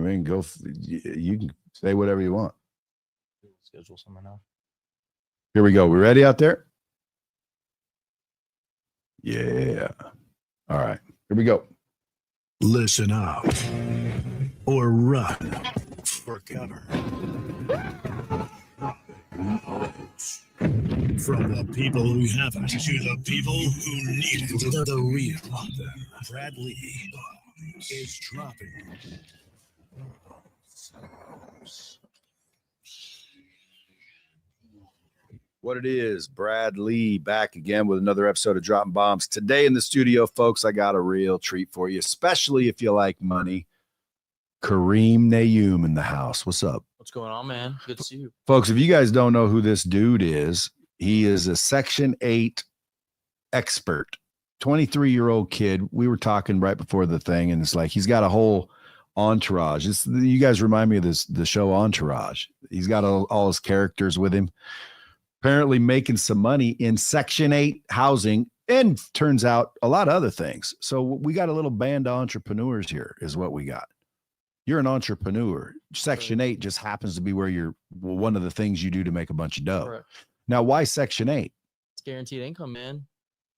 mean, you can say whatever you want. Schedule someone now. Here we go. We ready out there? Yeah. All right. Here we go. Listen up or run for cover. From the people who haven't to the people who need it, the real author, Brad Lea, is dropping. What it is, Brad Lea back again with another episode of Dropping Bombs. Today in the studio, folks, I got a real treat for you, especially if you like money. Karim Naoum in the house. What's up? What's going on, man? Good to see you. Folks, if you guys don't know who this dude is, he is a Section 8 expert, 23-year-old kid. We were talking right before the thing, and it's like he's got a whole entourage. You guys remind me of the show Entourage. He's got all his characters with him. Apparently making some money in Section 8 housing, and turns out a lot of other things. So we got a little band of entrepreneurs here is what we got. You're an entrepreneur. Section 8 just happens to be where one of the things you do to make a bunch of dough. Correct. Now, why Section 8? It's guaranteed income, man.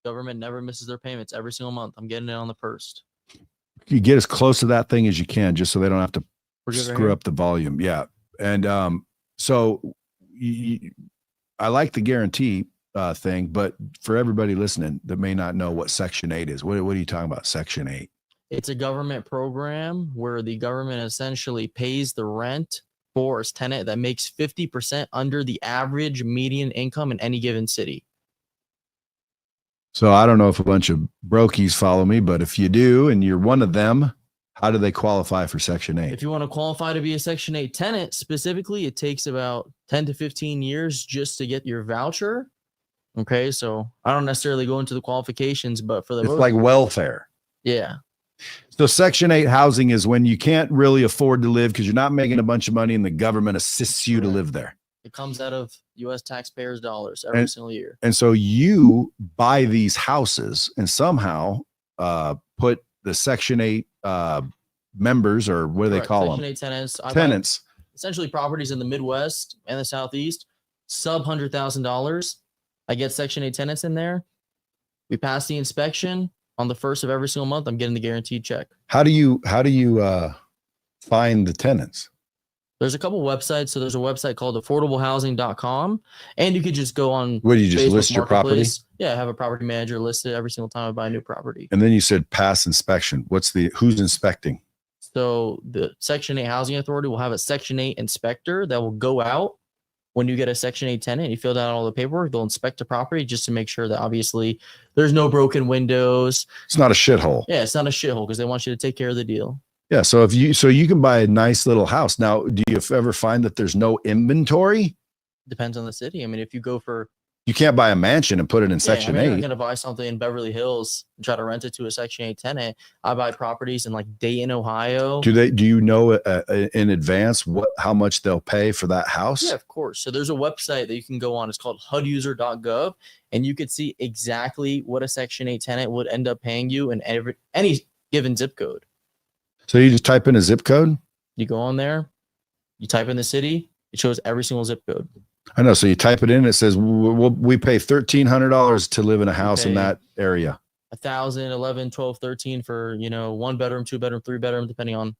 Government never misses their payments every single month. I'm getting it on the first. You get as close to that thing as you can, just so they don't have to screw up the volume. Yeah. And so I like the guarantee thing, but for everybody listening that may not know what Section 8 is, what are you talking about, Section 8? It's a government program where the government essentially pays the rent for its tenant that makes 50% under the average median income in any given city. So I don't know if a bunch of brokies follow me, but if you do and you're one of them, how do they qualify for Section 8? If you want to qualify to be a Section 8 tenant, specifically, it takes about 10 to 15 years just to get your voucher. Okay, so I don't necessarily go into the qualifications, but for the it's like welfare. Yeah. So Section 8 housing is when you can't really afford to live because you're not making a bunch of money and the government assists you to live there. It comes out of U.S. taxpayers' dollars every single year. And so you buy these houses and somehow put the Section 8 members, or what do they call Section them? 8 tenants. Tenants. Essentially properties in the Midwest and the Southeast, sub $100,000. I get Section 8 tenants in there. We pass the inspection on the first of every single month. I'm getting the guaranteed check. How do you find the tenants? There's a couple websites. So there's a website called affordablehousing.com, and you could just go on. What do you just Facebook list your property? Yeah, I have a property manager listed every single time I buy a new property. And then you said pass inspection. Who's inspecting? So the Section 8 Housing Authority will have a Section 8 inspector that will go out when you get a Section 8 tenant. You filled out all the paperwork. They'll inspect the property just to make sure that obviously there's no broken windows. It's not a shithole. Yeah, it's not a shithole because they want you to take care of the deal. Yeah, so you can buy a nice little house. Now, do you ever find that there's no inventory? Depends on the city. I mean, if you go for... You can't buy a mansion and put it in Section 8. I'm not going to buy something in Beverly Hills and try to rent it to a Section 8 tenant. I buy properties in like Dayton, Ohio. Do you know in advance how much they'll pay for that house? Yeah, of course. So there's a website that you can go on. It's called huduser.gov, and you could see exactly what a Section 8 tenant would end up paying you in any given zip code. So you just type in a zip code? You go on there, you type in the city, it shows every single zip code. I know. So you type it in, it says we pay $1,300 to live in a house in that area. 1,000, 11, 12, 13 for 1 bedroom, 2 bedroom, 3 bedroom, depending on.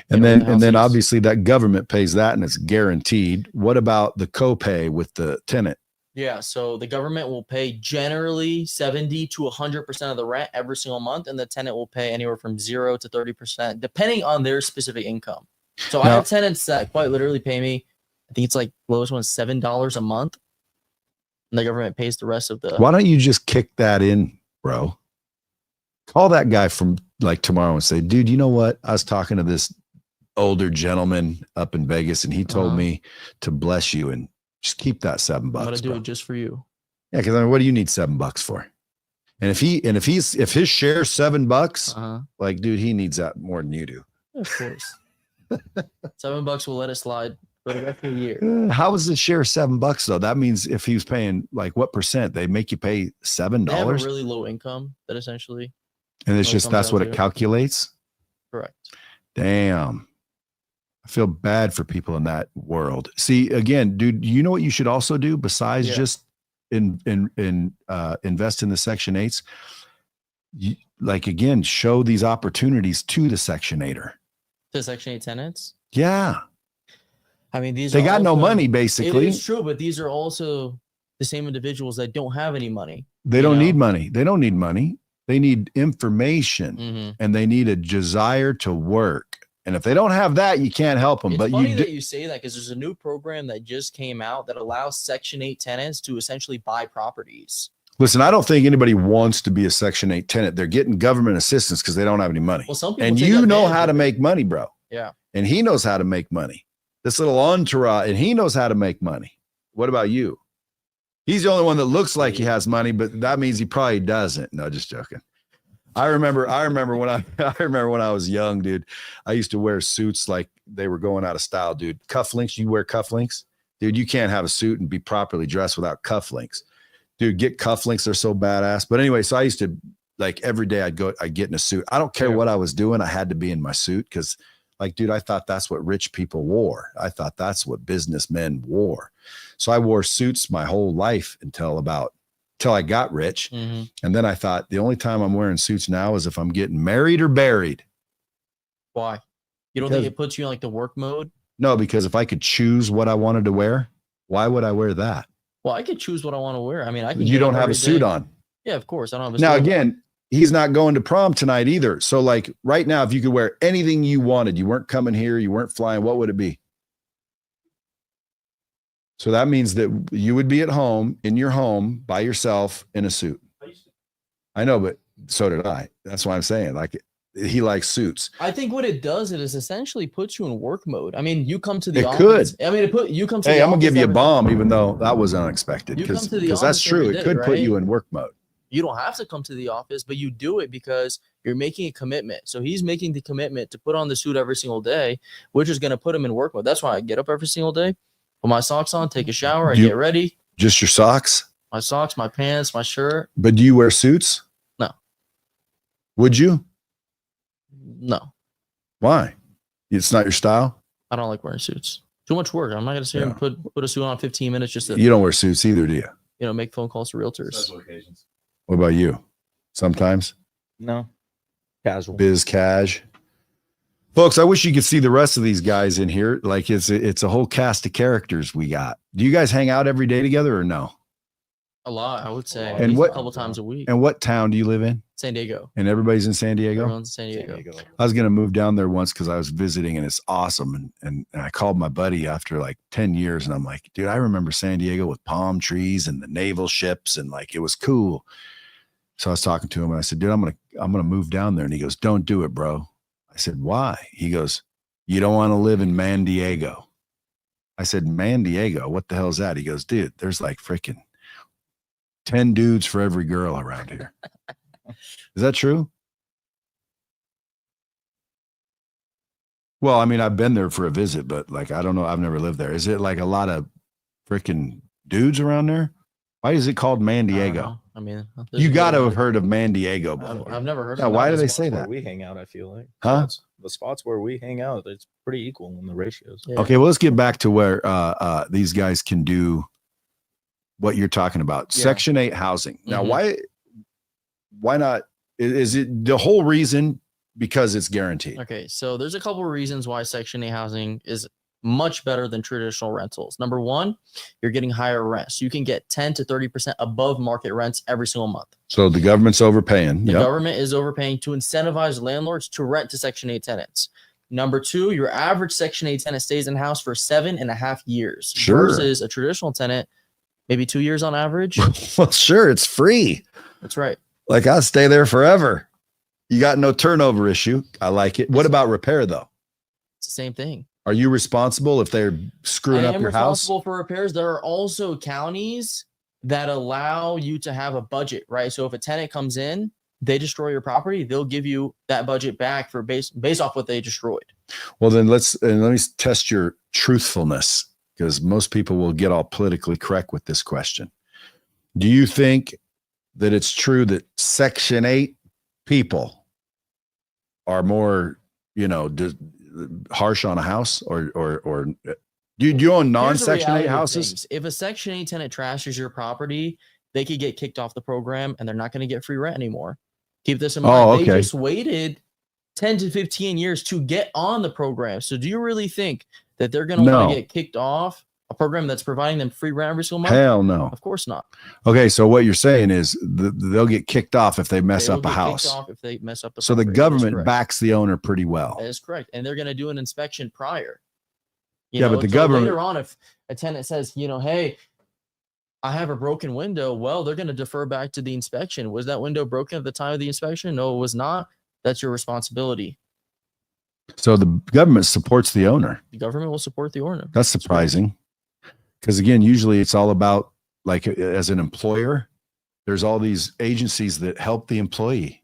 And then obviously that government pays that and it's guaranteed. What about the copay with the tenant? Yeah, so the government will pay generally 70 to 100% of the rent every single month, and the tenant will pay anywhere from 0 to 30%, depending on their specific income. So I have tenants that quite literally pay me, I think it's like lowest one $7 a month, and the government pays the rest of the. Why don't you just kick that in, bro? Call that guy from like tomorrow and say, dude, you know what? I was talking to this older gentleman up in Vegas, and he told me to bless you and just keep that $7. I'm gonna do it just for you. Yeah, because what do you need $7 for? And if his share $7, like, dude, he needs that more than you do. Yeah, of course. $7 will let it slide for the rest of the year. How is the share $7 though? That means if he was paying like what percent, they make you pay $7. They have a really low income that essentially. And it's just that's what it calculates. Correct. Damn. I feel bad for people in that world. See, again, dude, you know what you should also do besides just invest in the Section 8s? Like, again, show these opportunities to the Section 8er. To Section 8 tenants? Yeah. I mean, they got no money, basically. It is true, but these are also the same individuals that don't have any money. They don't need money. They don't need money. They need information, and they need a desire to work. And if they don't have that, you can't help them. It's funny that you say that, because there's a new program that just came out that allows Section 8 tenants to essentially buy properties. Listen, I don't think anybody wants to be a Section 8 tenant. They're getting government assistance because they don't have any money. Well, some people and you know how to make money, bro. Yeah. And he knows how to make money. This little entourage, and he knows how to make money. What about you? He's the only one that looks like he has money, but that means he probably doesn't. No, just joking. I remember when I was young, dude. I used to wear suits like they were going out of style, dude. Cufflinks, you wear cufflinks? Dude, you can't have a suit and be properly dressed without cufflinks. Dude, get cufflinks, they're so badass. But anyway, so I used to, like, every day I'd get in a suit. I don't care what I was doing, I had to be in my suit because, like, dude, I thought that's what rich people wore. I thought that's what businessmen wore. So I wore suits my whole life until I got rich. And then I thought the only time I'm wearing suits now is if I'm getting married or buried. Why? You don't think it puts you in like the work mode? No, because if I could choose what I wanted to wear, why would I wear that? Well, I could choose what I want to wear. I mean, I can. You don't have a suit on. Yeah, of course. I don't have a suit. Now, again, he's not going to prom tonight either. So, like, right now, if you could wear anything you wanted, you weren't coming here, you weren't flying, what would it be? So that means that you would be at home, in your home, by yourself, in a suit. I know, but so did I. That's why I'm saying, like, he likes suits. I think what it does, it is essentially puts you in work mode. I mean, you come to the office. I mean, you come to Hey, the I'm going to give you a office bomb, even though that was unexpected. You come to the Because that's office true. every It could day, put right? you in work mode. You don't have to come to the office, but you do it because you're making a commitment. So he's making the commitment to put on the suit every single day, which is going to put him in work mode. That's why I get up every single day, put my socks on, take a shower, I get ready. Just your socks? My socks, my pants, my shirt. But do you wear suits? No. Would you? No. Why? It's not your style? I don't like wearing suits. Too much work. I'm not going to sit here and put a suit on 15 minutes just to, You don't wear suits either, do you? Make phone calls to realtors. Special occasions. What about you? Sometimes? No. Casual. Biz cash. Folks, I wish you could see the rest of these guys in here. Like, it's a whole cast of characters we got. Do you guys hang out every day together or no? A lot, I would say. And what- a couple times a week. And what town do you live in? San Diego. And everybody's in San Diego? Everyone's in San Diego. I was going to move down there once because I was visiting and it's awesome. And I called my buddy after like 10 years and I'm like, dude, I remember San Diego with palm trees and the naval ships and like, it was cool. So I was talking to him and I said, dude, I'm going to move down there. And he goes, don't do it, bro. I said, why? He goes, you don't want to live in Man Diego. I said, Man Diego, what the hell is that? He goes, dude, there's like freaking 10 dudes for every girl around here. Is that true? Well, I mean, I've been there for a visit, but like, I don't know. I've never lived there. Is it like a lot of freaking dudes around there? Why is it called Man Diego? I mean, You got to have heard of Man Diego before. I've never heard Yeah, of why that. do they spots say where that? we hang out, I feel like. Huh? The spots where we hang out, it's pretty equal in the ratios. Yeah. Okay, well, let's get back to where these guys can do what you're talking about. Yeah. Section 8 housing. Now, Mhm. why not? Is it the whole reason because it's guaranteed? Okay, so there's a couple of reasons why Section 8 housing is much better than traditional rentals. Number one, you're getting higher rents. You can get 10 to 30% above market rents every single month. So the government's overpaying. The Yep. government is overpaying to incentivize landlords to rent to Section 8 tenants. Number two, your average Section 8 tenant stays in house for 7.5 years Sure. versus a traditional tenant, maybe 2 years on average. Well, sure, it's free. That's right. Like, I'll stay there forever. You got no turnover issue. I like it. What about repair, though? It's the same thing. Are you responsible if they're screwing I up am your house? responsible for repairs. There are also counties that allow you to have a budget, right? So if a tenant comes in, they destroy your property, they'll give you that budget back for based off what they destroyed. Well, then let me test your truthfulness because most people will get all politically correct with this question. Do you think that it's true that Section 8 people are more, harsh on a house or do you own Here's the non-Section 8 reality of houses? things. If a Section 8 tenant trashes your property, they could get kicked off the program and they're not going to get free rent anymore. Keep this in mind. Oh, They okay. just waited 10 to 15 years to get on the program. So do you really think that they're going to want No. to get kicked off a program that's providing them free rent every single month? Hell no. Of course not. Okay, so what you're saying is they'll get kicked off if they mess They will up a get kicked house. off if they mess up the So the property. That is government correct. backs the owner pretty well. That is correct. And they're going to do an inspection prior. Yeah, but the government- later on, if a tenant says, hey, I have a broken window, well, they're going to defer back to the inspection. Was that window broken at the time of the inspection? No, it was not. That's your responsibility. So the government supports the owner. The government will support the owner. That's surprising. Because again, usually it's all about, like, as an employer, there's all these agencies that help the employee.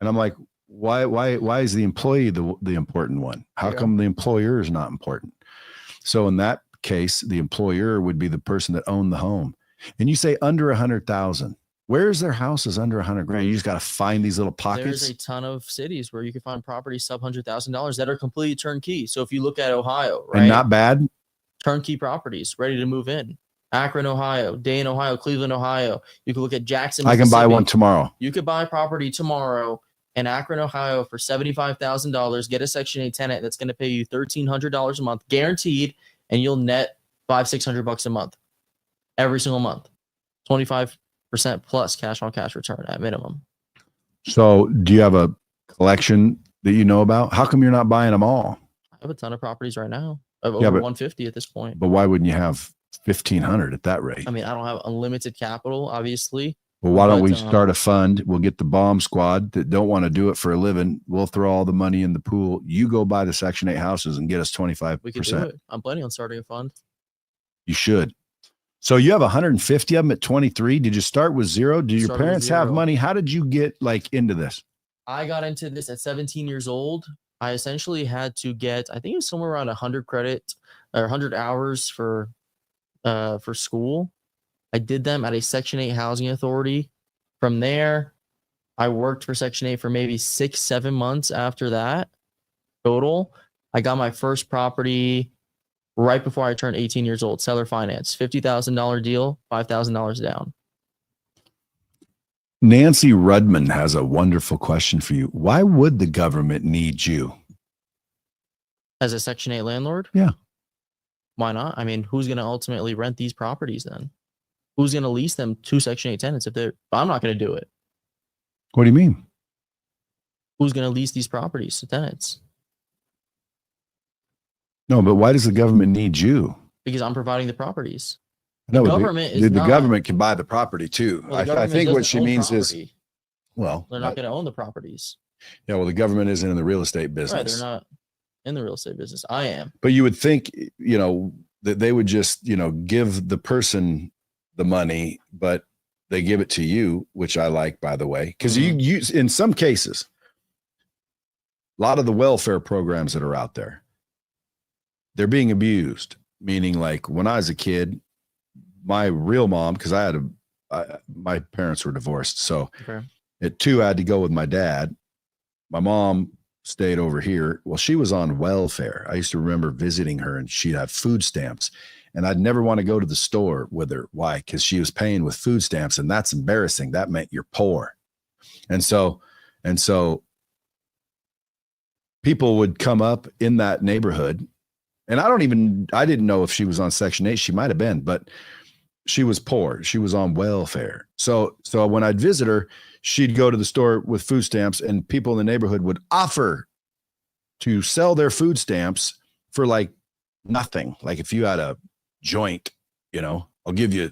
And I'm like, why is the employee the important one? How Yeah. come the employer is not important? So in that case, the employer would be the person that owned the home. And you say under 100,000. Where's their houses under 100 grand? You just got to find these little pockets. There's a ton of cities where you can find properties sub $100,000 that are completely turnkey. So if you look at Ohio, right? And not bad. Turnkey properties ready to move in. Akron, Ohio, Dayton, Ohio, Cleveland, Ohio. You can look at Jackson, I can buy Mississippi. one tomorrow. You could buy property tomorrow in Akron, Ohio for $75,000. Get a Section 8 tenant that's going to pay you $1,300 a month, guaranteed, and you'll net $500-600 a month every single month. 25% plus cash on cash return at minimum. So do you have a collection that you know about? How come you're not buying them all? I have a ton of properties right now. I have over Yeah, but- 150 at this point. But why wouldn't you have 1,500 at that rate? I mean, I don't have unlimited capital, obviously. Well, why don't but, we start a fund? We'll get the bomb squad that don't want to do it for a living. We'll throw all the money in the pool. You go buy the Section 8 houses and get us 25%. We could do it. I'm planning on starting a fund. You should. So you have 150 of them at 23. Did you start with zero? Do your Started with parents have zero. money? How did you get into this? I got into this at 17 years old. I essentially had to get, I think it was somewhere around 100 credit or 100 hours for school. I did them at a Section 8 housing authority. From there, I worked for Section 8 for maybe 6-7 months after that total. I got my first property right before I turned 18 years old, seller finance, $50,000 deal, $5,000 down. Nancy Rudman has a wonderful question for you. Why would the government need you? As a Section 8 landlord? Yeah. Why not? I mean, who's going to ultimately rent these properties then? Who's going to lease them to Section 8 tenants if they're, I'm not going to do it. What do you mean? Who's going to lease these properties to tenants? No, but why does the government need you? Because I'm providing the properties. No, government is the not- government can buy the property too. Well, the I government think what doesn't she own means property. is, well, They're not going to own the properties. yeah, well, the government isn't in the real estate Right. business. They're not in the real estate business. I am. But you would think, that they would just, give the person the money, but they give it to you, which I like, by the way, because you use, in some cases, a lot of the welfare programs that are out there, they're being abused. Meaning, like when I was a kid, my real mom, because my parents were divorced. So Okay. at 2, I had to go with my dad. My mom stayed over here. Well, she was on welfare. I used to remember visiting her and she'd have food stamps. And I'd never want to go to the store with her. Why? Because she was paying with food stamps, and that's embarrassing. That meant you're poor. And so people would come up in that neighborhood. And I didn't know if she was on Section 8. She might have been, but she was poor. She was on welfare. So when I'd visit her, she'd go to the store with food stamps, and people in the neighborhood would offer to sell their food stamps for like nothing. Like if you had a joint, I'll give you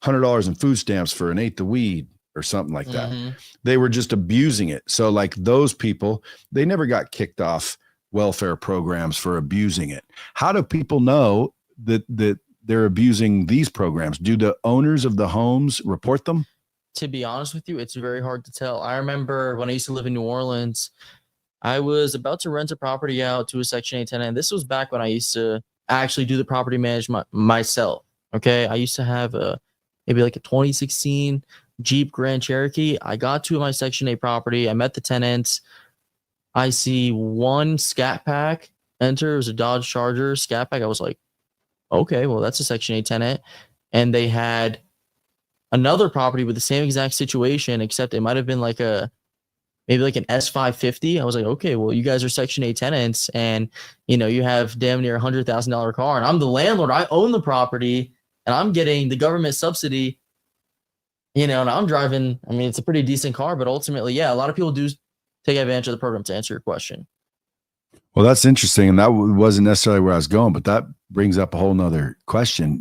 $100 in food stamps for an eighth of weed or something like that. Mhm. They were just abusing it. So like those people, they never got kicked off welfare programs for abusing it. How do people know that they're abusing these programs? Do the owners of the homes report them? To be honest with you, it's very hard to tell. I remember when I used to live in New Orleans, I was about to rent a property out to a Section 8 tenant. This was back when I used to actually do the property management myself. Okay. I used to have maybe like a 2016 Jeep Grand Cherokee. I got to my Section 8 property. I met the tenants. I see one scat pack enter. It was a Dodge Charger Scat Pack. I was like, okay, well, that's a Section 8 tenant. And they had another property with the same exact situation, except it might have been like maybe like an S550. I was like, okay, well, you guys are Section 8 tenants, and you have damn near $100,000 car, and I'm the landlord. I own the property, and I'm getting the government subsidy. And I'm driving. I mean, it's a pretty decent car, but ultimately, yeah, a lot of people do take advantage of the program. To answer your question. Well, that's interesting, and that wasn't necessarily where I was going, but that brings up a whole nother question.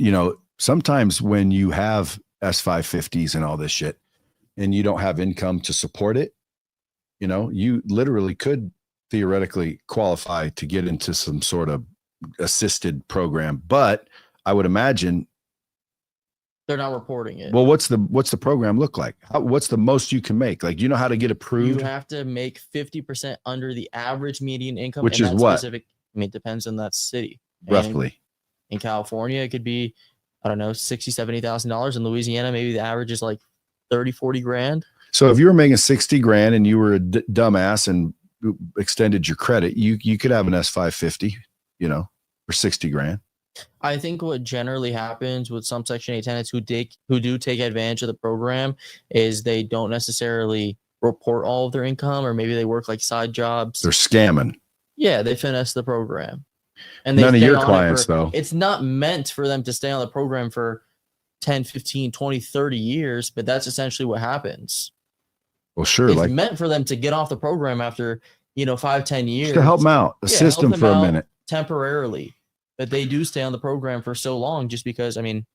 Sometimes when you have S550s and all this shit, and you don't have income to support it, you literally could theoretically qualify to get into some sort of assisted program. But I would imagine they're not reporting it. Well, what's the program look like? What's the most you can make? Like, do you know how to get approved? You have to make 50% under the average median income, which is what? Specific, I mean, it depends on that city. Roughly. In California, it could be, I don't know, $60,000, $70,000. In Louisiana, maybe the average is like 30, 40 grand. So if you were making 60 grand and you were a dumbass and extended your credit, you could have an S550, for 60 grand. I think what generally happens with some Section 8 tenants who do take advantage of the program is they don't necessarily report all of their income, or maybe they work like side jobs. They're scamming. Yeah, they finesse the program. And none of your clients, though. It's not meant for them to stay on the program for 10, 15, 20, 30 years, but that's essentially what happens. Well, sure. It's meant for them to get off the program after, 5, 10 years. Just to help them out, assist them for a minute. Temporarily. But they do stay on the program for so long just because, I mean,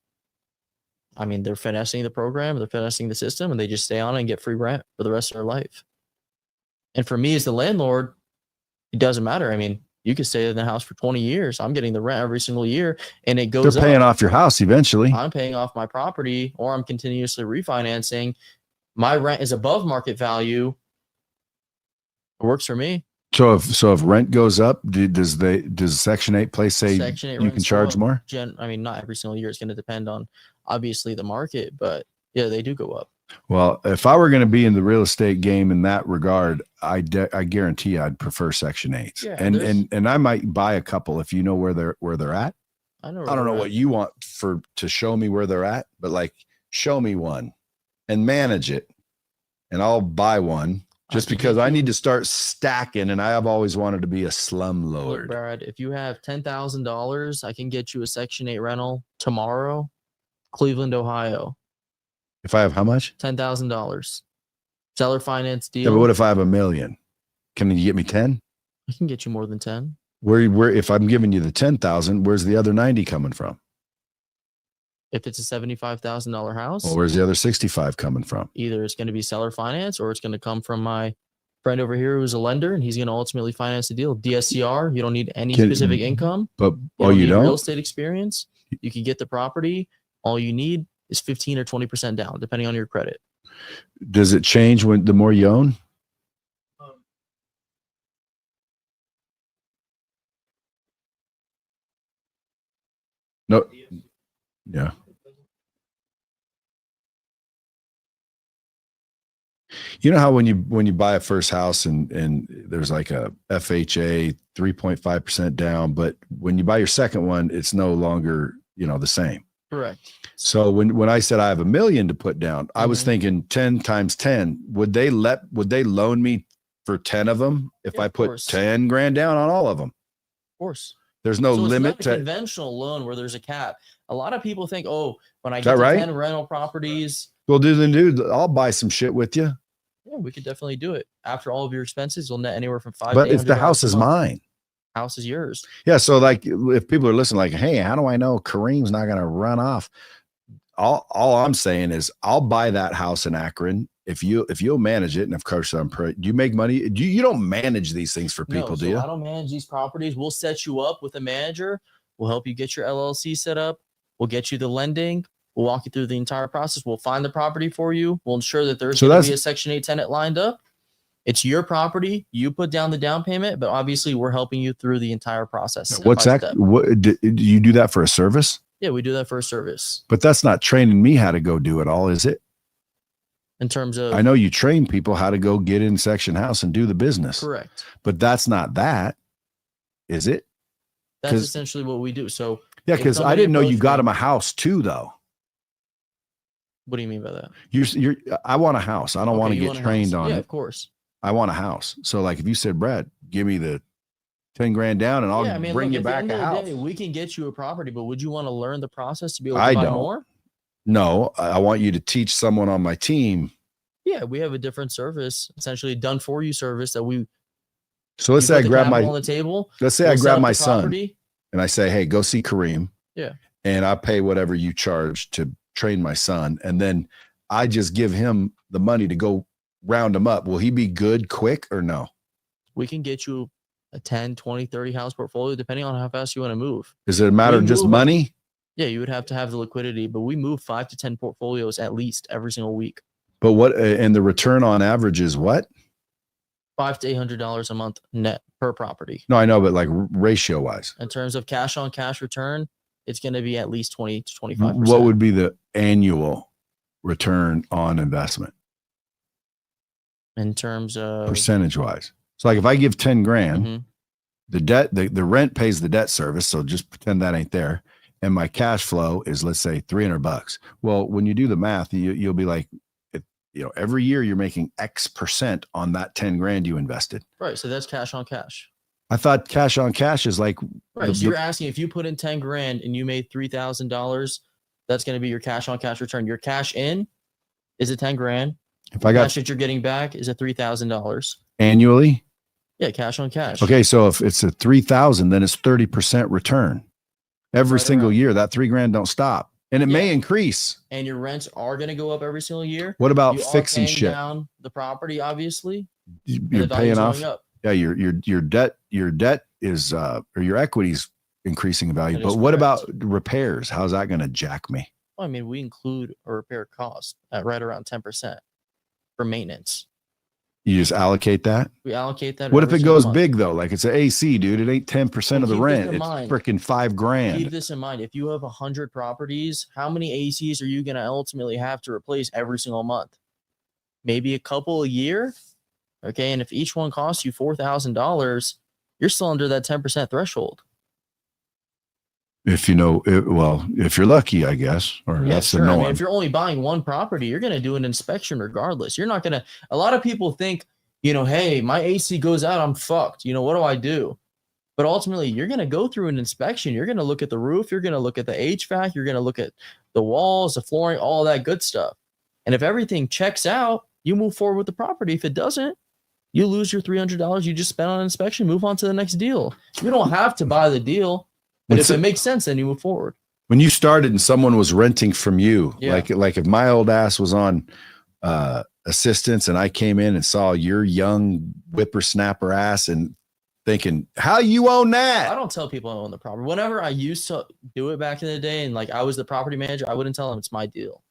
they're finessing the program, they're finessing the system, and they just stay on and get free rent for the rest of their life. And for me as the landlord, it doesn't matter. I mean, you could stay in the house for 20 years. I'm getting the rent every single year, and it goes They're paying off your house eventually. I'm paying off my property, or I'm continuously refinancing. My rent is above market value. It works for me. So if rent goes up, does Section 8 place say Section 8 you can charge more? Not every single year. It's going to depend on obviously the market, but yeah, they do go up. Well, if I were going to be in the real estate game in that regard, I guarantee I'd prefer Section 8s. Yeah, and I might buy a couple if you know where they're at. I don't know what you want to show me where they're at, but like show me one and manage it, and I'll buy one. Just because I need to start stacking, and I have always wanted to be a slumlord. Look, Brad, if you have $10,000, I can get you a Section 8 rental tomorrow, Cleveland, Ohio. If I have how much? $10,000. Seller finance deal. Yeah, but what if I have $1 million? Can you get me 10? I can get you more than 10. Where if I'm giving you the 10,000, where's the other 90 coming from? If it's a $75,000 house, well, where's the other 65 coming from? Either it's going to be seller finance, or it's going to come from my friend over here who's a lender, and he's going to ultimately finance the deal. DSCR, you don't need any specific income. But you don't? Real estate experience. You can get the property. All you need is 15 or 20% down, depending on your credit. Does it change when the more you own? No. Yeah. You know how when you buy a first house and there's like a FHA 3.5% down, but when you buy your second one, it's no longer, the same. Correct. So when I said I have $1 million to put down, I was thinking 10 times 10. Would they loan me for 10 of them if I put 10 grand down on all of them? Of course. There's no limit it's not a conventional loan where there's a cap. A lot of people think, when I get to right? 10 rental properties. Well, dude, I'll buy some shit with you. Yeah, we could definitely do it. After all of your expenses, you'll net anywhere from $5 But if the house is mine. House is yours. Yeah, so like if people are listening, like, hey, how do I know Kareem's not going to run off? All I'm saying is I'll buy that house in Akron if you'll manage it, and of course do you make money? You don't manage these things for people, do you? I don't manage these properties. We'll set you up with a manager. We'll help you get your LLC set up. We'll get you the lending. We'll walk you through the entire process. We'll find the property for you. We'll ensure that there's going to be a Section 8 tenant lined up. It's your property. You put down the down payment, but obviously we're helping you through the entire process. What's that? What, do you do that for a service? Yeah, we do that for a service. But that's not training me how to go do it all, is it? In terms of, I know you train people how to go get in section house and do the business. Correct. But that's not that, is it? That's 'Cause- essentially what we do. So Yeah, if because I somebody didn't know you approached got me- him a house too, though. What do you mean by that? I want a house. I don't want to you get want a trained house. on Yeah, it. of course. I want a house. So like if you said, Brad, give me the 10 grand down and I'll Yeah, I mean, bring look, you at the back end a of the house. day, we can get you a property, but would you want to learn the process to be able to I buy don't. more? No, I want you to teach someone on my team. Yeah, we have a different service, essentially done for you service that we So let's you say put I the grab capital my, on the table. let's say we'll I set grab up my the son property. and I say, hey, go see Kareem. Yeah. And I pay whatever you charge to train my son. And then I just give him the money to go round him up. Will he be good quick or no? We can get you a 10, 20, 30 house portfolio, depending on how fast you want to move. Is it a matter of just move- money? Yeah, you would have to have the liquidity, but we move 5 to 10 portfolios at least every single week. But what, and the return on average is what? $500 to $800 a month net per property. No, I know, but like ratio wise, In terms of cash on cash return, it's going to be at least 20 to 25%. what would be the annual return on investment in terms of percentage wise? So like if I give 10 grand, Mhm. the rent pays the debt service. So just pretend that ain't there. And my cash flow is, let's say, $300. Well, when you do the math, you'll be like, every year you're making X% on that 10 grand you invested. Right, so that's cash on cash. I thought cash on cash is like, Right, so you're asking if you put in 10 grand and you made $3,000, that's going to be your cash on cash return. Your cash in is a 10 grand. if I got Cash that you're getting back is a $3,000. annually. Yeah, cash on cash. Okay. So if it's a 3,000, then it's 30% return every Right single around. year. That $3,000 don't stop, and it may Yeah. increase. And your rents are going to go up every single year. What about You are fixing paying shit? down the property, obviously. and You're the value's paying off. going up. Yeah, your debt is or your equity's increasing in value. That But is what correct. about repairs? How's that going to jack me? Well, I mean, we include a repair cost at right around 10% for maintenance. You just allocate that. We allocate that. What if every it single goes month. big though? Like it's an AC, dude. It ain't 10% of the Well, keep this rent. in It's mind. freaking $5,000. Keep this in mind. If you have 100 properties, how many ACs are you going to ultimately have to replace every single month? Maybe a couple a year. Okay. And if each one costs you $4,000, you're still under that 10% threshold. If you know, if you're lucky, I guess, or Yeah, that's sure. the I norm. mean, if you're only buying one property, you're going to do an inspection regardless. You're not going to, a lot of people think, hey, my AC goes out, I'm fucked. What do I do? But ultimately, you're going to go through an inspection. You're going to look at the roof. You're going to look at the HVAC. You're going to look at the walls, the flooring, all that good stuff. And if everything checks out, you move forward with the property. If it doesn't, you lose your $300 you just spent on inspection, move on to the next deal. You don't have to buy the deal, but if it makes sense, then you move forward. When you started and someone was renting from you, Yeah. like if my old ass was on assistance and I came in and saw your young whippersnapper ass and thinking, how you own I that? don't tell people I own the property. Whenever I used to do it back in the day, and like I was the property manager, I wouldn't tell them it's my deal.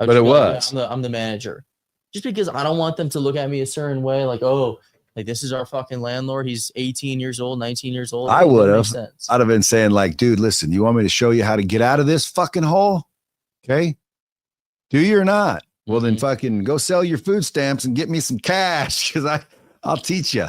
I would But just it be like, was. "Yeah, I'm the manager," just because I don't want them to look at me a certain way, like, oh, like this is our fucking landlord. He's 18 years old, 19 years old. I It doesn't would make have. sense. I'd have been saying like, dude, listen, you want me to show you how to get out of this fucking hole? Okay. Do you or not? Well, then Mhm. fucking go sell your food stamps and get me some cash because I'll teach you.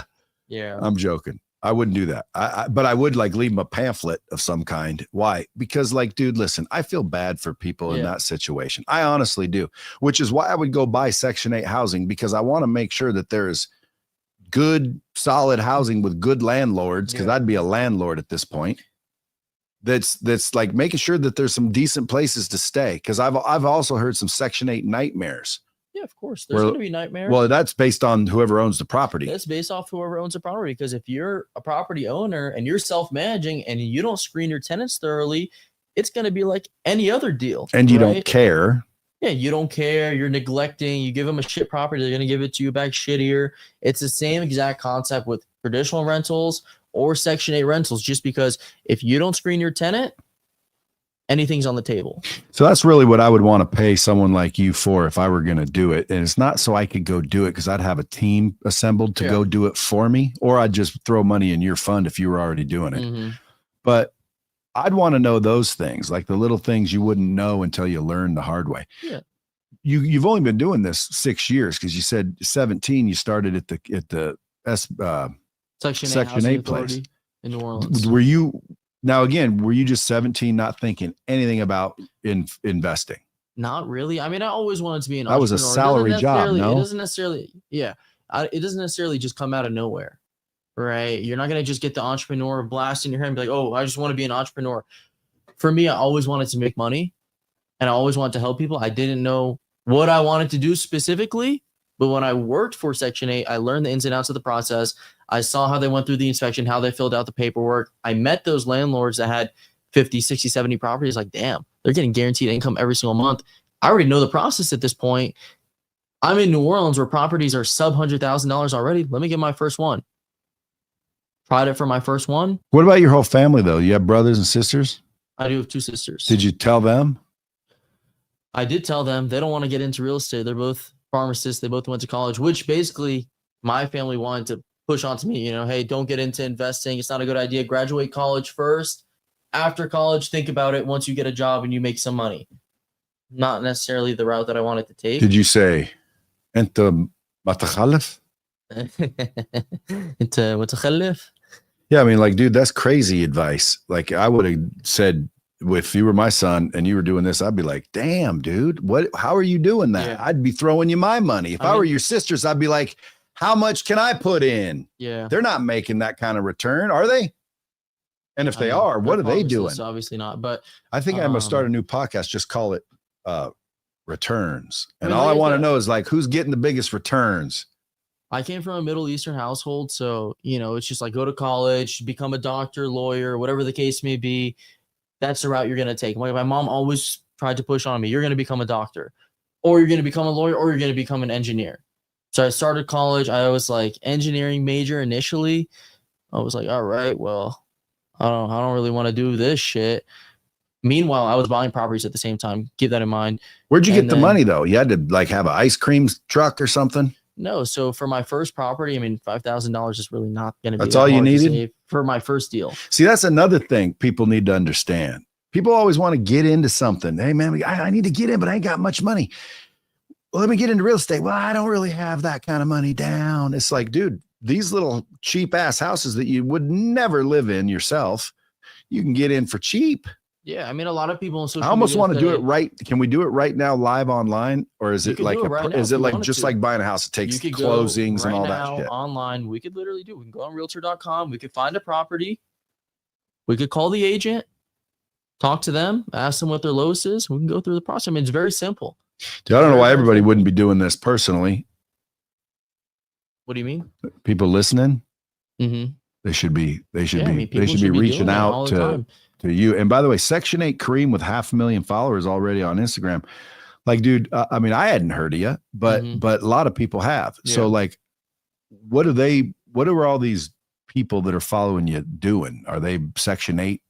Yeah. I'm joking. I wouldn't do that. But I would like leave them a pamphlet of some kind. Why? Because like, dude, listen, I feel bad for people in Yeah. that situation. I honestly do, which is why I would go buy Section 8 housing, because I want to make sure that there's good, solid housing with good landlords. Cause Yeah. I'd be a landlord at this point. That's like making sure that there's some decent places to stay. Cause I've also heard some Section 8 nightmares. Yeah, of course. There's Well- going to be nightmares. Well, that's based on whoever owns the property. That's based off whoever owns the property. Because if you're a property owner and you're self-managing and you don't screen your tenants thoroughly, it's going to be like any other deal. And you right? don't care. Yeah, you don't care. You're neglecting. You give them a shit property, they're going to give it to you back shittier. It's the same exact concept with traditional rentals or Section 8 rentals, just because if you don't screen your tenant, anything's on the table. So that's really what I would want to pay someone like you for if I were going to do it. And it's not so I could go do it, because I'd have a team assembled to Yeah. go do it for me, or I'd just throw money in your fund if you were already doing it. Mhm. But I'd want to know those things, like the little things you wouldn't know until you learn the hard way. Yeah. You've only been doing this 6 years, because you said 17 you started at the Section 8 Section Housing 8 place. Authority in New Orleans. Now, again, were you just 17, not thinking anything about investing? Not really. I mean, I always wanted to be an That was a entrepreneur. salary job, no? It doesn't necessarily, yeah. It doesn't necessarily just come out of nowhere, right? You're not going to just get the entrepreneur blast in your head and be like, oh, I just want to be an entrepreneur. For me, I always wanted to make money and I always wanted to help people. I didn't know what I wanted to do specifically, but when I worked for Section 8, I learned the ins and outs of the process. I saw how they went through the inspection, how they filled out the paperwork. I met those landlords that had 50, 60, 70 properties. Like, damn, they're getting guaranteed income every single month. I already know the process at this point. I'm in New Orleans where properties are sub $100,000 already. Let me get my first one. Tried it for my first one. What about your whole family, though? You have brothers and sisters? I do have 2 sisters. Did you tell them? I did tell them. They don't want to get into real estate. They're both pharmacists. They both went to college, which basically my family wanted to push onto me, hey, don't get into investing. It's not a good idea. Graduate college first. After college, think about it once you get a job and you make some money. Not necessarily the route that I wanted to take. Did you say, أنت متخلف? أنت متخلف? Yeah, I mean, like, dude, that's crazy advice. Like, I would have said, if you were my son and you were doing this, I'd be like, damn, dude, how are you doing that? Yeah. I'd be throwing you my money. If I were your sisters, I'd be like, how much can I put in? Yeah. They're not making that kind of return, are they? And if they are, what are they doing? Obviously not. But I think I'm going to start a new podcast. Just call it Returns. And I mean, all I like want to that. know is like, who's getting the biggest returns? I came from a Middle Eastern household. So, it's just like go to college, become a doctor, lawyer, whatever the case may be. That's the route you're going to take. My mom always tried to push on me. You're going to become a doctor, or you're going to become a lawyer, or you're going to become an engineer. So I started college. I was like engineering major initially. I was like, all right, well, I don't really want to do this shit. Meanwhile, I was buying properties at the same time. Keep that in mind. Where'd you get the money though? You had to like have an ice cream truck or something? No. So for my first property, I mean, $5,000 is really not going to be that's all you needed for my first deal. See, that's another thing people need to understand. People always want to get into something. Hey man, I need to get in, but I ain't got much money. Well, let me get into real estate. Well, I don't really have that kind of money down. It's like, dude, these little cheap ass houses that you would never live in yourself, you can get in for cheap. Yeah, I mean, a lot of people on social media. I almost want to do it right. Can we do it right now live online? Or is it like, just like buying a house? It takes closings and all that shit. Online, we could literally do. We can go on realtor.com. We could find a property. We could call the agent, talk to them, ask them what their lowest is. We can go through the process. I mean, it's very simple. Dude, I don't know why everybody wouldn't be doing this personally. What do you mean? People listening, mm-hmm. They should be reaching out to you. And by the way, Section 8 Karim with 500,000 followers already on Instagram. Like, dude, I mean, I hadn't heard of you, but a lot of people have. Yeah. So like, what are all these people that are following you doing? Are they Section 8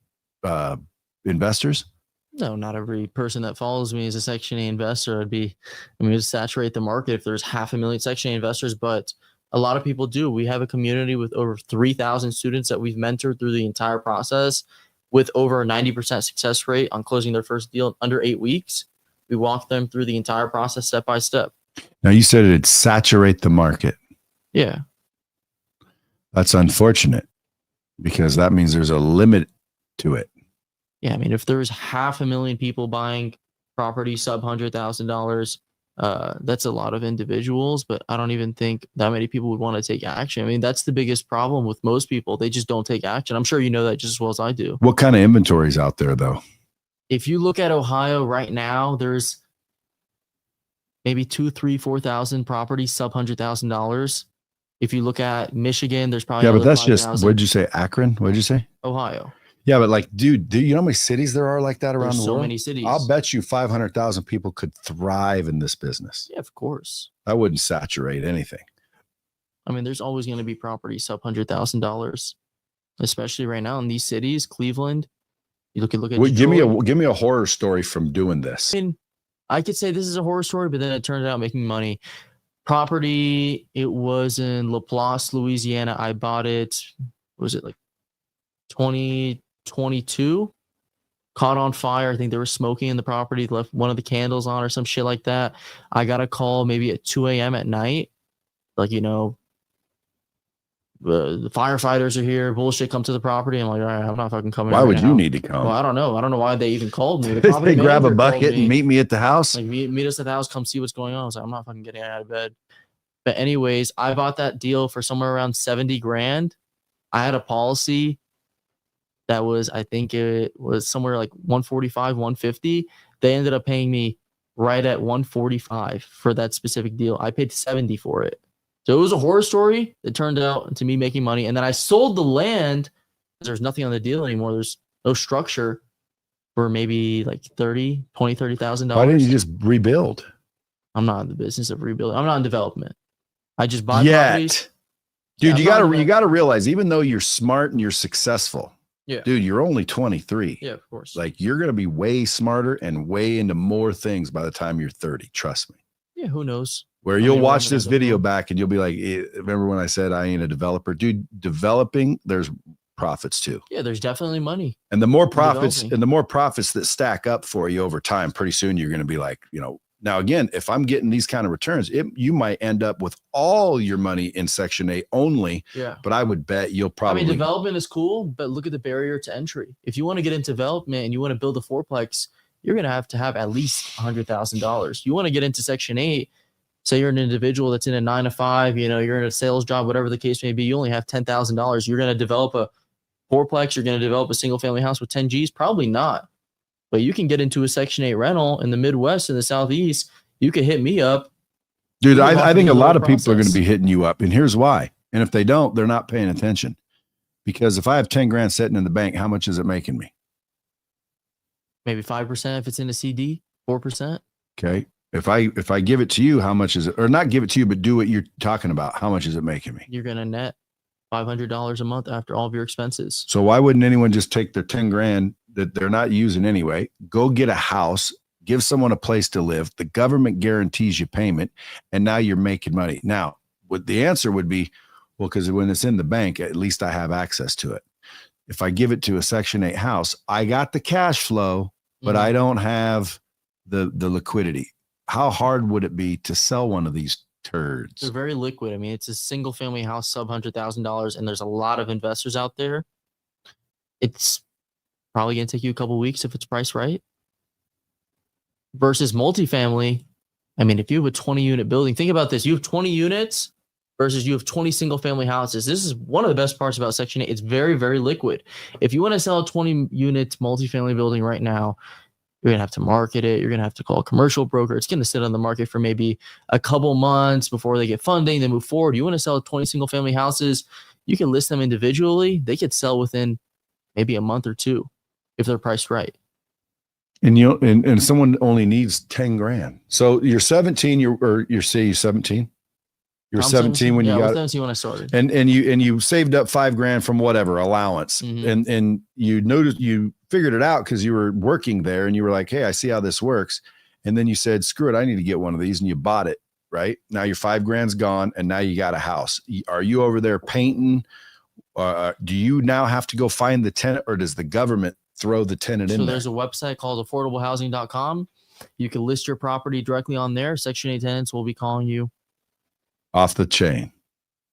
investors? No, not every person that follows me is a Section 8 investor. It'd saturate the market if there's 500,000 Section 8 investors, but a lot of people do. We have a community with over 3,000 students that we've mentored through the entire process with over a 90% success rate on closing their first deal in under 8 weeks. We walk them through the entire process step by step. Now, you said it'd saturate the market. Yeah. That's unfortunate because that means there's a limit to it. Yeah, I mean, if there's 500,000 people buying property sub $100,000, that's a lot of individuals, but I don't even think that many people would want to take action. I mean, that's the biggest problem with most people. They just don't take action. I'm sure you know that just as well as I do. What kind of inventory is out there, though? If you look at Ohio right now, there's maybe 2,000, 3,000, 4,000 properties sub $100,000. If you look at Michigan, there's probably but that's 5,000. just, what'd you say? Akron? What'd you say? Ohio. Yeah, but like, dude, do you know how many cities there are like that around the world? So many cities. I'll bet you 500,000 people could thrive in this business. Yeah, of course. That wouldn't saturate anything. I mean, there's always going to be property sub $100,000, especially right now in these cities. Cleveland. You look at. Wait, give me a horror story from doing this. I mean, I could say this is a horror story, but then it turned out making money. Property. It was in Laplace, Louisiana. I bought it. Was it like 2022? Caught on fire. I think there was smoking in the property. Left one of the candles on or some shit like that. I got a call maybe at 2 a.m. at night. Like, the firefighters are here. Bullshit, come to the property. I'm like, all right, I'm not fucking coming. Why right would you now. need to come? Well, I don't know. I don't know why they even called me. The They property grab a manager called bucket and me. meet me at the house. Like meet us at the house, come see what's going on. I was like, I'm not fucking getting out of bed. But anyways, I bought that deal for somewhere around 70 grand. I had a policy that was, I think it was somewhere like 145, 150. They ended up paying me right at 145 for that specific deal. I paid 70 for it. So it was a horror story that turned out to me making money. And then I sold the land. There's nothing on the deal anymore. There's no structure for maybe like $30,000. Why didn't you just rebuild? I'm not in the business of rebuilding. I'm not in development. I just buy properties. Dude, Yeah, you gotta realize, even though you're smart and you're successful, Yeah. dude, you're only 23. Yeah, of course. Like, you're gonna be way smarter and way into more things by the time you're 30. Trust me. Yeah, who knows? Where you'll watch this video back and you'll be like, remember when I said I ain't a developer? Dude, developing, there's profits too. Yeah, there's definitely money. And the more profits that stack up for you over time, pretty soon you're gonna be like, now, again, if I'm getting these kind of returns, you might end up with all your money in Section 8 only. Yeah. But I would bet you'll probably. Development is cool, but look at the barrier to entry. If you want to get into development and you want to build a fourplex, you're going to have at least $100,000. You want to get into Section 8, say you're an individual that's in a 9-to-5, you're in a sales job, whatever the case may be, you only have $10,000. You're going to develop a fourplex, you're going to develop a single family house with 10 Gs? Probably not. But you can get into a Section 8 rental in the Midwest and the Southeast. You could hit me up. Dude, I think a lot of people are going to be hitting you up. And here's why. And if they don't, they're not paying attention. Because if I have 10 grand sitting in the bank, how much is it making me? Maybe 5% if it's in a CD, 4%. Okay. If I give it to you, how much is it? Or not give it to you, but do what you're talking about. How much is it making me? You're going to net $500 a month after all of your expenses. So why wouldn't anyone just take their 10 grand that they're not using anyway, go get a house, give someone a place to live, the government guarantees you payment, and now you're making money. Now, what the answer would be, well, because when it's in the bank, at least I have access to it. If I give it to a Section 8 house, I got the cash flow, but I don't have the liquidity. How hard would it be to sell one of these turds? They're very liquid. It's a single family house, sub $100,000, and there's a lot of investors out there. It's probably going to take you a couple of weeks if it's priced right. Versus multifamily, if you have a 20-unit building, think about this. You have 20 units versus you have 20 single-family houses. This is one of the best parts about Section 8. It's very, very liquid. If you want to sell a 20-unit multifamily building right now, you're going to have to market it. You're going to have to call a commercial broker. It's going to sit on the market for maybe a couple months before they get funding. They move forward. You want to sell 20 single-family houses, you can list them individually. They could sell within maybe a month or two if they're priced right. And and someone only needs 10 grand. So you're 17, you're 17. You're 17 when you got 17 when I started. And you saved up $5 grand from whatever allowance. Mm-hmm. And you noticed, you figured it out because you were working there and you were like, hey, I see how this works. And then you said, screw it, I need to get one of these, and you bought it. Right now your $5 grand's gone and now you got a house. Are you over there painting? Do you now have to go find the tenant, or does the government throw the tenant in there? So there's a website called affordablehousing.com. You can list your property directly on there. Section 8 tenants will be calling you. Off the chain.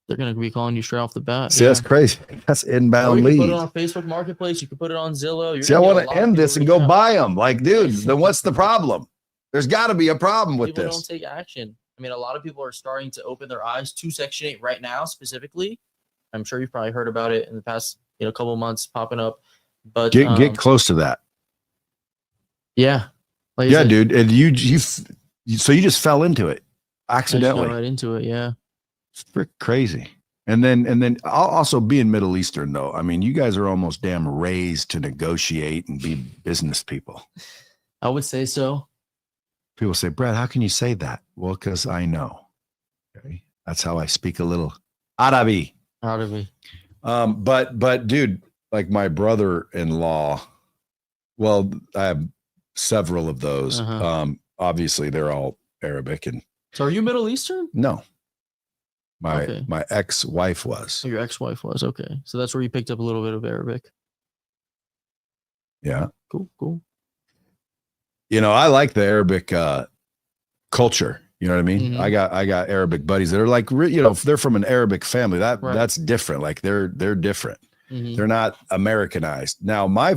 They're going to be calling you straight off the bat. See, that's crazy. That's inbound leads. You can put it on Facebook Marketplace. You can put it on Zillow. See, I want to end this and go buy them. Like, dude, then what's the problem? There's got to be a problem with people this. Don't take action. A lot of people are starting to open their eyes to Section 8 right now, specifically. I'm sure you've probably heard about it in the past, couple of months popping up. But get close to that. Yeah. Dude. And so you just fell into it accidentally. I fell right into it. Yeah. It's crazy. And then also being Middle Eastern though. You guys are almost damn raised to negotiate and be business people. I would say so. People say, Brad, how can you say that? Well, because I know. Okay. That's how I speak a little Arabi. But dude, like my brother-in-law, well, I have several of those. Obviously they're all Arabic. And so are you Middle Eastern? No. My ex-wife was. Oh, your ex-wife was. Okay. So that's where you picked up a little bit of Arabic. Yeah. Cool. I like the Arabic culture. You know what I mean? Mhm. I got Arabic buddies that are like, if they're from an Arabic family, Right. that's different. Like they're different. Mhm. They're not Americanized. Now, my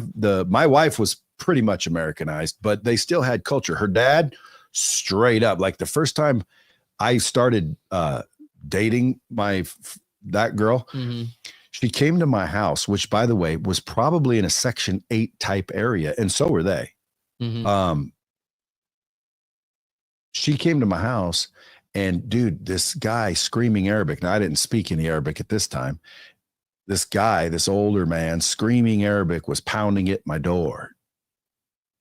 wife was pretty much Americanized, but they still had culture. Her dad, straight up, like the first time I started dating that girl, Mhm. she came to my house, which, by the way, was probably in a Section 8 type area, and so were they. Mhm. She came to my house, and dude, this guy screaming Arabic. Now, I didn't speak any Arabic at this time. This guy, this older man screaming Arabic, was pounding at my door.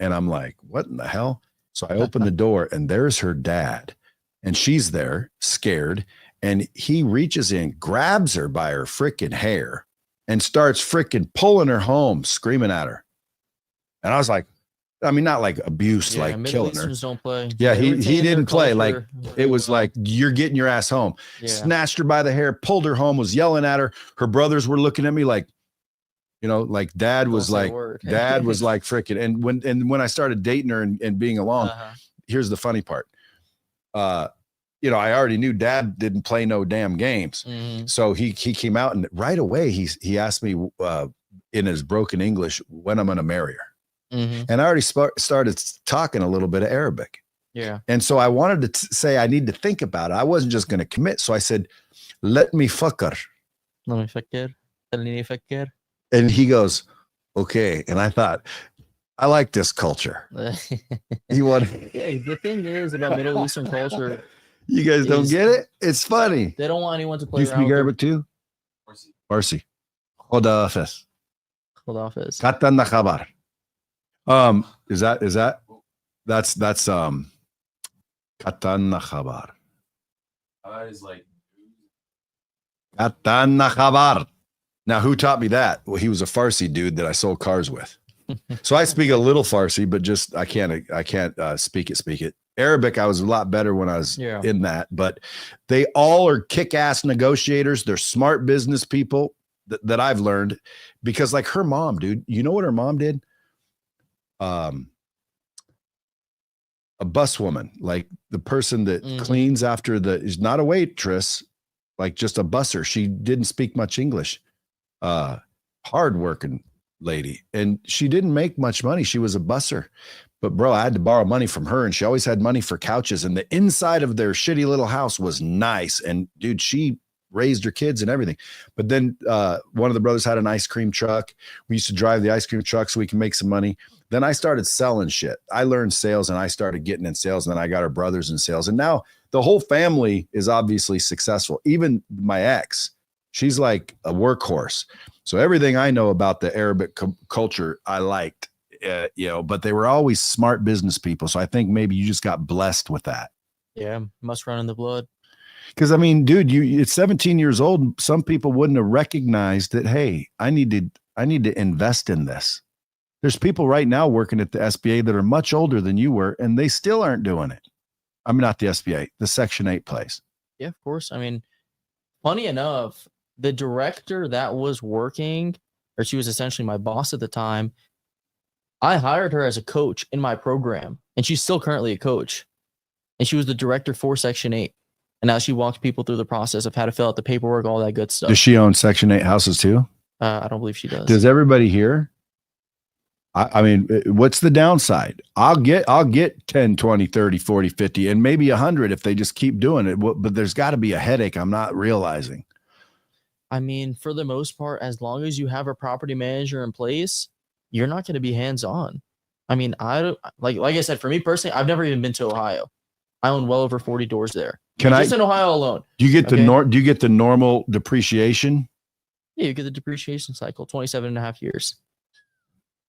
And I'm like, what in the hell? So I open the door, and there's her dad. And she's there, scared. And he reaches in, grabs her by her freaking hair, and starts freaking pulling her home, screaming at her. And I was like, I mean, not like abuse, like Middle killing her. Easterns don't play. Yeah, They he retain their didn't play. Like, culture it very was well. like, you're getting your ass home. Yeah. Snatched her by the hair, pulled her home, was yelling at her. Her brothers were looking at me like, like dad was Don't say a like, word. dad was like freaking. And when I started dating her and being along, here's the funny part. I already knew dad didn't play no damn games. Mhm. So he came out, and right away he asked me in his broken English when I'm going to marry her. Mhm. And I already started talking a little bit of Arabic. Yeah. And so I wanted to say, I need to think about it. I wasn't just going to commit. So I said, let me fucker. Let me fakir. خليني أفكر. And he goes, okay. And I thought, I like this culture. He wanted. Yeah, the thing is about Middle Eastern culture, You guys don't is- get it? It's funny. they don't want anyone to play You around speak with Arabic too? Farsi. Khuda Hafiz. their office. Katan na khabar. Is that that's katan na khabar. That is like Katan na khabar. Now, who taught me that? Well, he was a Farsi dude that I sold cars with. So I speak a little Farsi, but just I can't speak it. Arabic, I was a lot better when I was in that. But they all are kick-ass negotiators. They're smart business people that I've learned, because like her mom, dude, you know what her mom did? A bus woman, like the person that cleans after is not a waitress, like just a busser. She didn't speak much English. Hardworking lady, and she didn't make much money. She was a busser, but bro, I had to borrow money from her, and she always had money for couches, and the inside of their shitty little house was nice. And dude, she raised her kids and everything. But then one of the brothers had an ice cream truck. We used to drive the ice cream truck so we can make some money. Then I started selling shit. I learned sales, and I started getting in sales, and then I got our brothers in sales, and now the whole family is obviously successful. Even my ex, she's like a workhorse. So everything I know about the Arabic culture, I liked, but they were always smart business people. So I think maybe you just got blessed with that. Yeah, must run in the blood. Because I mean, dude, it's 17 years old. Some people wouldn't have recognized that. Hey, I need to invest in this. There's people right now working at the SBA that are much older than you were, and they still aren't doing it. I mean, not the SBA, the Section 8 place. Yeah, of course. I mean, funny enough, the director that was working, or she was essentially my boss at the time, I hired her as a coach in my program, and she's still currently a coach. And she was the director for Section 8. And now she walks people through the process of how to fill out the paperwork, all that good stuff. Does she own Section 8 houses too? I don't believe she does. Does everybody here? I mean, what's the downside? I'll get 10, 20, 30, 40, 50, and maybe 100 if they just keep doing it. But there's got to be a headache I'm not realizing. I mean, for the most part, as long as you have a property manager in place, you're not going to be hands-on. I mean, I don't like I said, for me personally, I've never even been to Ohio. I own well over 40 doors there. Just in Ohio alone. Do you get do you get the normal depreciation? Yeah, you get the depreciation cycle, 27 and a half years.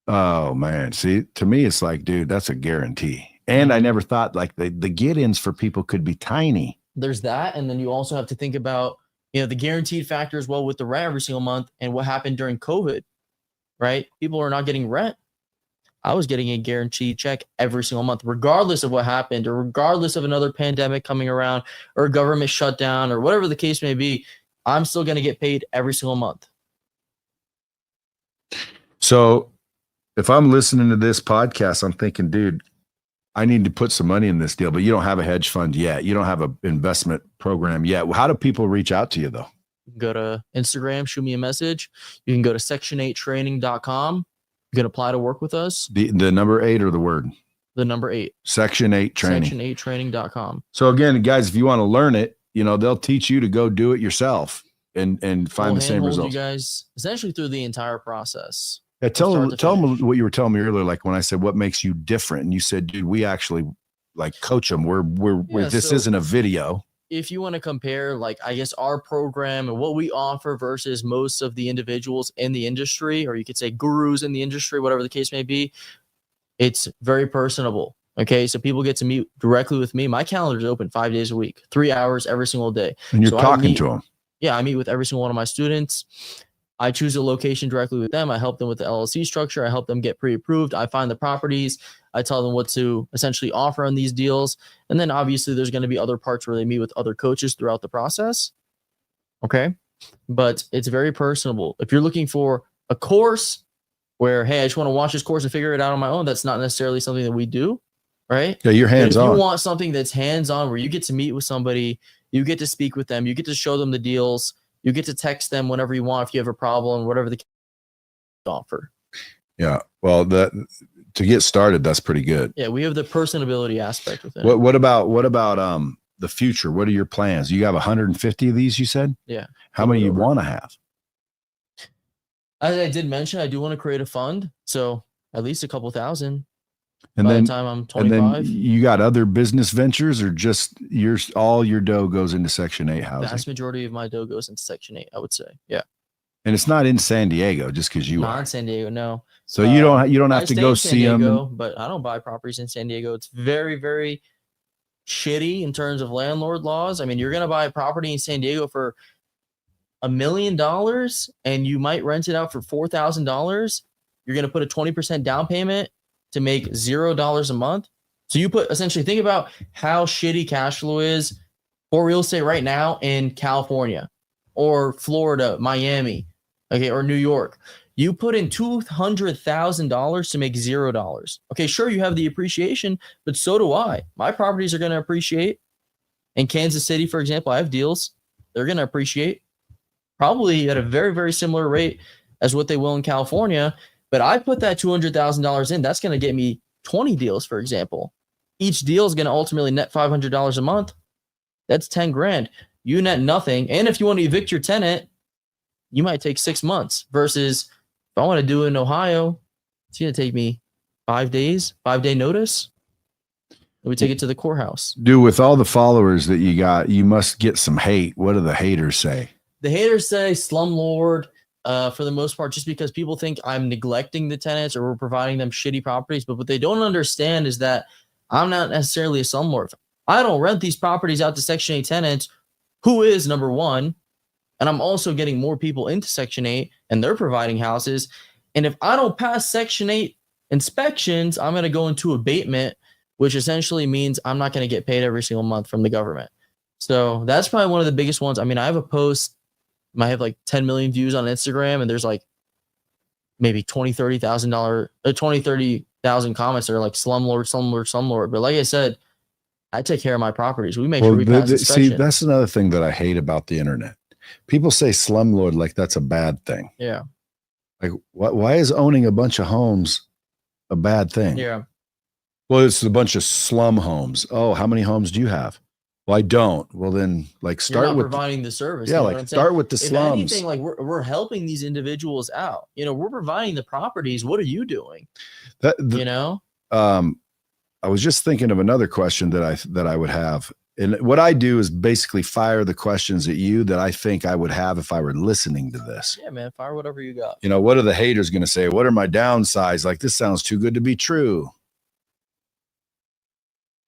Oh man. See, to me, it's like, dude, that's a guarantee. And I never thought like the get-ins for people could be tiny. There's that. And then you also have to think about, the guaranteed factor as well with the rent every single month and what happened during COVID, right? People are not getting rent. I was getting a guaranteed check every single month, regardless of what happened, or regardless of another pandemic coming around or a government shutdown or whatever the case may be. I'm still going to get paid every single month. So if I'm listening to this podcast, I'm thinking, dude, I need to put some money in this deal, but you don't have a hedge fund yet. You don't have an investment program yet. How do people reach out to you though? Go to Instagram, shoot me a message. You can go to section8training.com. You can apply to work with us. The number 8 or the word? The number 8. Section 8 training. Section8training.com. So again, guys, if you want to learn it, they'll teach you to go do it yourself and find the same results. You guys essentially through the entire process. Yeah, tell them what you were telling me earlier. Like when I said, what makes you different? And you said, dude, we actually like coach them. This isn't a video. If you want to compare, like, I guess our program and what we offer versus most of the individuals in the industry, or you could say gurus in the industry, whatever the case may be, it's very personable. Okay. So people get to meet directly with me. My calendar is open 5 days a week, 3 hours every single day. And you're talking to them. Yeah. I meet with every single one of my students. I choose a location directly with them. I help them with the LLC structure. I help them get pre-approved. I find the properties. I tell them what to essentially offer on these deals. And then obviously there's going to be other parts where they meet with other coaches throughout the process. Okay. But it's very personable. If you're looking for a course where, hey, I just want to watch this course and figure it out on my own, that's not necessarily something that we do. Right. Yeah. You're hands-on. If you want something that's hands-on where you get to meet with somebody, you get to speak with them, you get to show them the deals, you get to text them whenever you want if you have a problem, whatever the offer. Yeah. Well, to get started, that's pretty good. Yeah, we have the personability aspect with it. What about the future? What are your plans? You have 150 of these, you said? Yeah. How many you want to have? As I did mention, I do want to create a fund, so at least a couple thousand. And by then the time I'm 25. And then you got other business ventures, or just all your dough goes into Section 8 housing? The vast majority of my dough goes into Section 8, I would say. Yeah. And it's not in San Diego just because you are. Not in San Diego, no. So you don't have to go see them. But I don't buy properties in San Diego. It's very, very shitty in terms of landlord laws. I mean, you're going to buy a property in San Diego for $1 million and you might rent it out for $4,000. You're going to put a 20% down payment to make $0 a month. So you essentially think about how shitty cash flow is for real estate right now in California or Florida, Miami, okay, or New York. You put in $200,000 to make $0. Okay, sure, you have the appreciation, but so do I. My properties are going to appreciate. In Kansas City, for example, I have deals. They're going to appreciate probably at a very, very similar rate as what they will in California. But I put that $200,000 in. That's going to get me 20 deals, for example. Each deal is going to ultimately net $500 a month. That's 10 grand. You net nothing. And if you want to evict your tenant, you might take 6 months versus if I want to do it in Ohio, it's going to take me 5 days, 5-day notice. We take it to the courthouse. Dude, with all the followers that you got, you must get some hate. What do the haters say? The haters say slumlord. For the most part, just because people think I'm neglecting the tenants or we're providing them shitty properties. But what they don't understand is that I'm not necessarily a slumlord. I don't rent these properties out to Section 8 tenants, who is number one. And I'm also getting more people into Section 8 and they're providing houses. And if I don't pass Section 8 inspections, I'm going to go into abatement, which essentially means I'm not going to get paid every single month from the government. So that's probably one of the biggest ones. I mean, I have a post. I have like 10 million views on Instagram and there's like maybe $30,000 comments that are like slumlord. But like I said, I take care of my properties. We make sure we pass inspection. See, that's another thing that I hate about the internet. People say slumlord like that's a bad thing. Yeah. Like why is owning a bunch of homes a bad thing? Yeah. Well, it's a bunch of slum homes. Oh, how many homes do you have? Well, I don't. Well, then start with providing the service. Yeah, start with the slums. If anything, like we're helping these individuals out. We're providing the properties. What are you doing? I was just thinking of another question that I would have. And what I do is basically fire the questions at you that I think I would have if I were listening to this. Yeah, man, fire whatever you got. What are the haters going to say? What are my downsides? Like, this sounds too good to be true.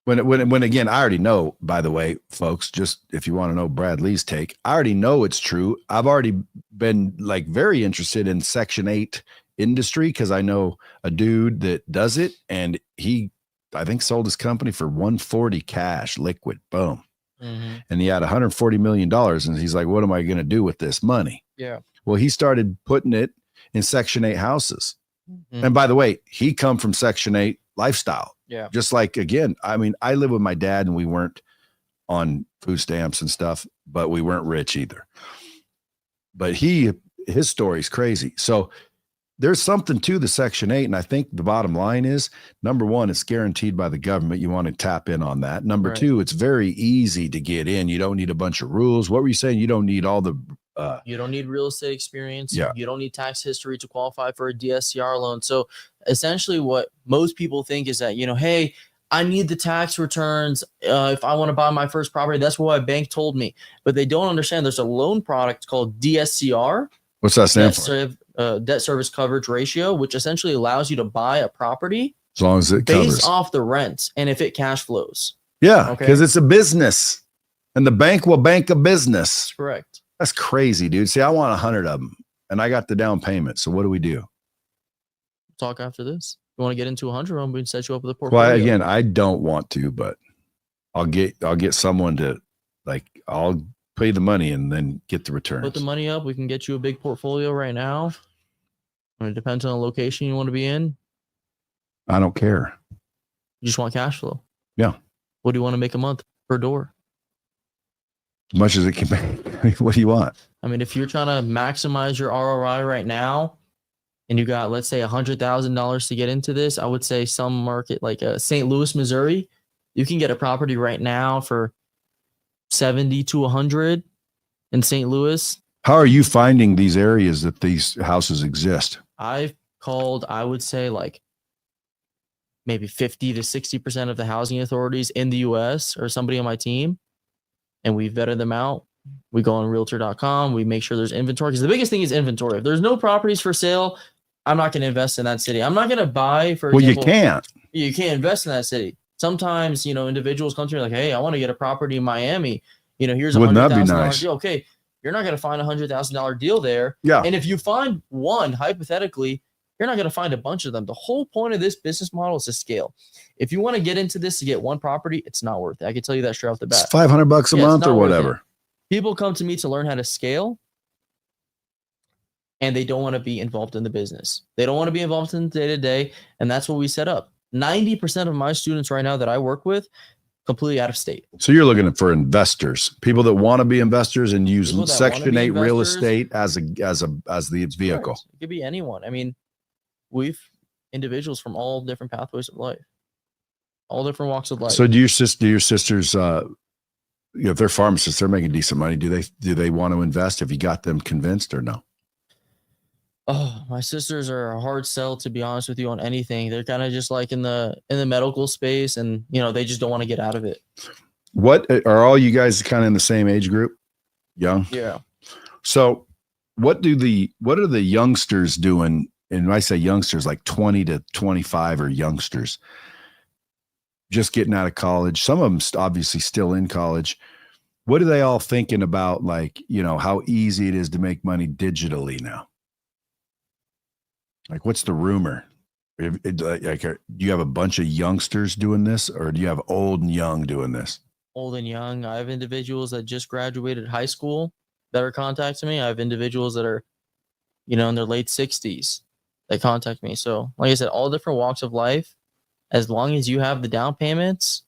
When again, I already know, by the way, folks, just if you want to know Brad Lea's take, I already know it's true. I've already been like very interested in Section 8 industry because I know a dude that does it, and he, I think, sold his company for $140 cash, liquid, boom. Mm-hmm. And he had $140 million. And he's like, what am I going to do with this money? Yeah. Well, he started putting it in Section 8 houses. Mm-hmm. And by the way, he come from Section 8 lifestyle. Yeah. Just like, again, I mean, I live with my dad and we weren't on food stamps and stuff, but we weren't rich either. But his story's crazy. So there's something to the Section 8. And I think the bottom line is, number one, it's guaranteed by the government. You want to tap in on that. Number Right. two, it's very easy to get in. You don't need a bunch of rules. What were you saying? You don't need all the you don't need real estate experience. Yeah. You don't need tax history to qualify for a DSCR loan. So essentially what most people think is that, hey, I need the tax returns if I want to buy my first property. That's what my bank told me. But they don't understand there's a loan product called DSCR. What's that stand for? Debt service coverage ratio, which essentially allows you to buy a property As long as it based covers. off the rent and if it cash flows. Yeah, Okay. because it's a business and the bank will bank a business. That's correct. That's crazy, dude. See, I want 100 of them and I got the down payment. So what do we do? Talk after this. You want to get into 100 of them, we can set you up with a portfolio. Well, again, I don't want to, but I'll get someone to, like, I'll pay the money and then get the returns. Put the money up. We can get you a big portfolio right now. And it depends on the location you want to be in. I don't care. You just want cash flow. Yeah. What do you want to make a month per door? As much as it can make. What do you want? I mean, if you're trying to maximize your ROI right now and you got, let's say, $100,000 to get into this, I would say some market like St. Louis, Missouri, you can get a property right now for 70 to 100 in St. Louis. How are you finding these areas that these houses exist? I've called, I would say, like maybe 50 to 60% of the housing authorities in the US or somebody on my team, and we vetted them out. We go on realtor.com. We make sure there's inventory, because the biggest thing is inventory. If there's no properties for sale, I'm not going to invest in that city. I'm not going to buy, for example. Well, you can't. You can't invest in that city. Sometimes, individuals come to me like, hey, I want to get a property in Miami. Here's a Wouldn't that be $100,000 nice? deal. Okay, you're not going to find a $100,000 deal there. Yeah. And if you find one, hypothetically, you're not going to find a bunch of them. The whole point of this business model is to scale. If you want to get into this to get one property, it's not worth it. I can tell you that straight off the bat. It's $500 a Yeah, it's month or not worth whatever. People come to me to learn how to scale, and they don't want to be involved in the business. They don't want to be involved in the day-to-day, and that's what we set up. 90% of my students right now that I work with, completely out of state. So you're looking for investors, people that want to be investors and use People that Section wanna be 8 real investors. estate as the vehicle. It could be anyone. I mean, we've individuals from all different pathways of life, all different walks of life. So do your sisters, if they're pharmacists, they're making decent money. Do they want to invest? Have you got them convinced or no? Oh, my sisters are a hard sell, to be honest with you, on anything. They're kind of just like in the medical space, and they just don't want to get out of it. What are all you guys kind of in the same age group? Young? Yeah. So what are the youngsters doing? And when I say youngsters, like 20 to 25 are youngsters just getting out of college. Some of them obviously still in college. What are they all thinking about? Like, how easy it is to make money digitally now? Like, what's the rumor? Do you have a bunch of youngsters doing this, or do you have old and young doing this? Old and young. I have individuals that just graduated high school that are contacting me. I have individuals that are, in their late 60s that contact me. So, like I said, all different walks of life. As long as you have the down payments,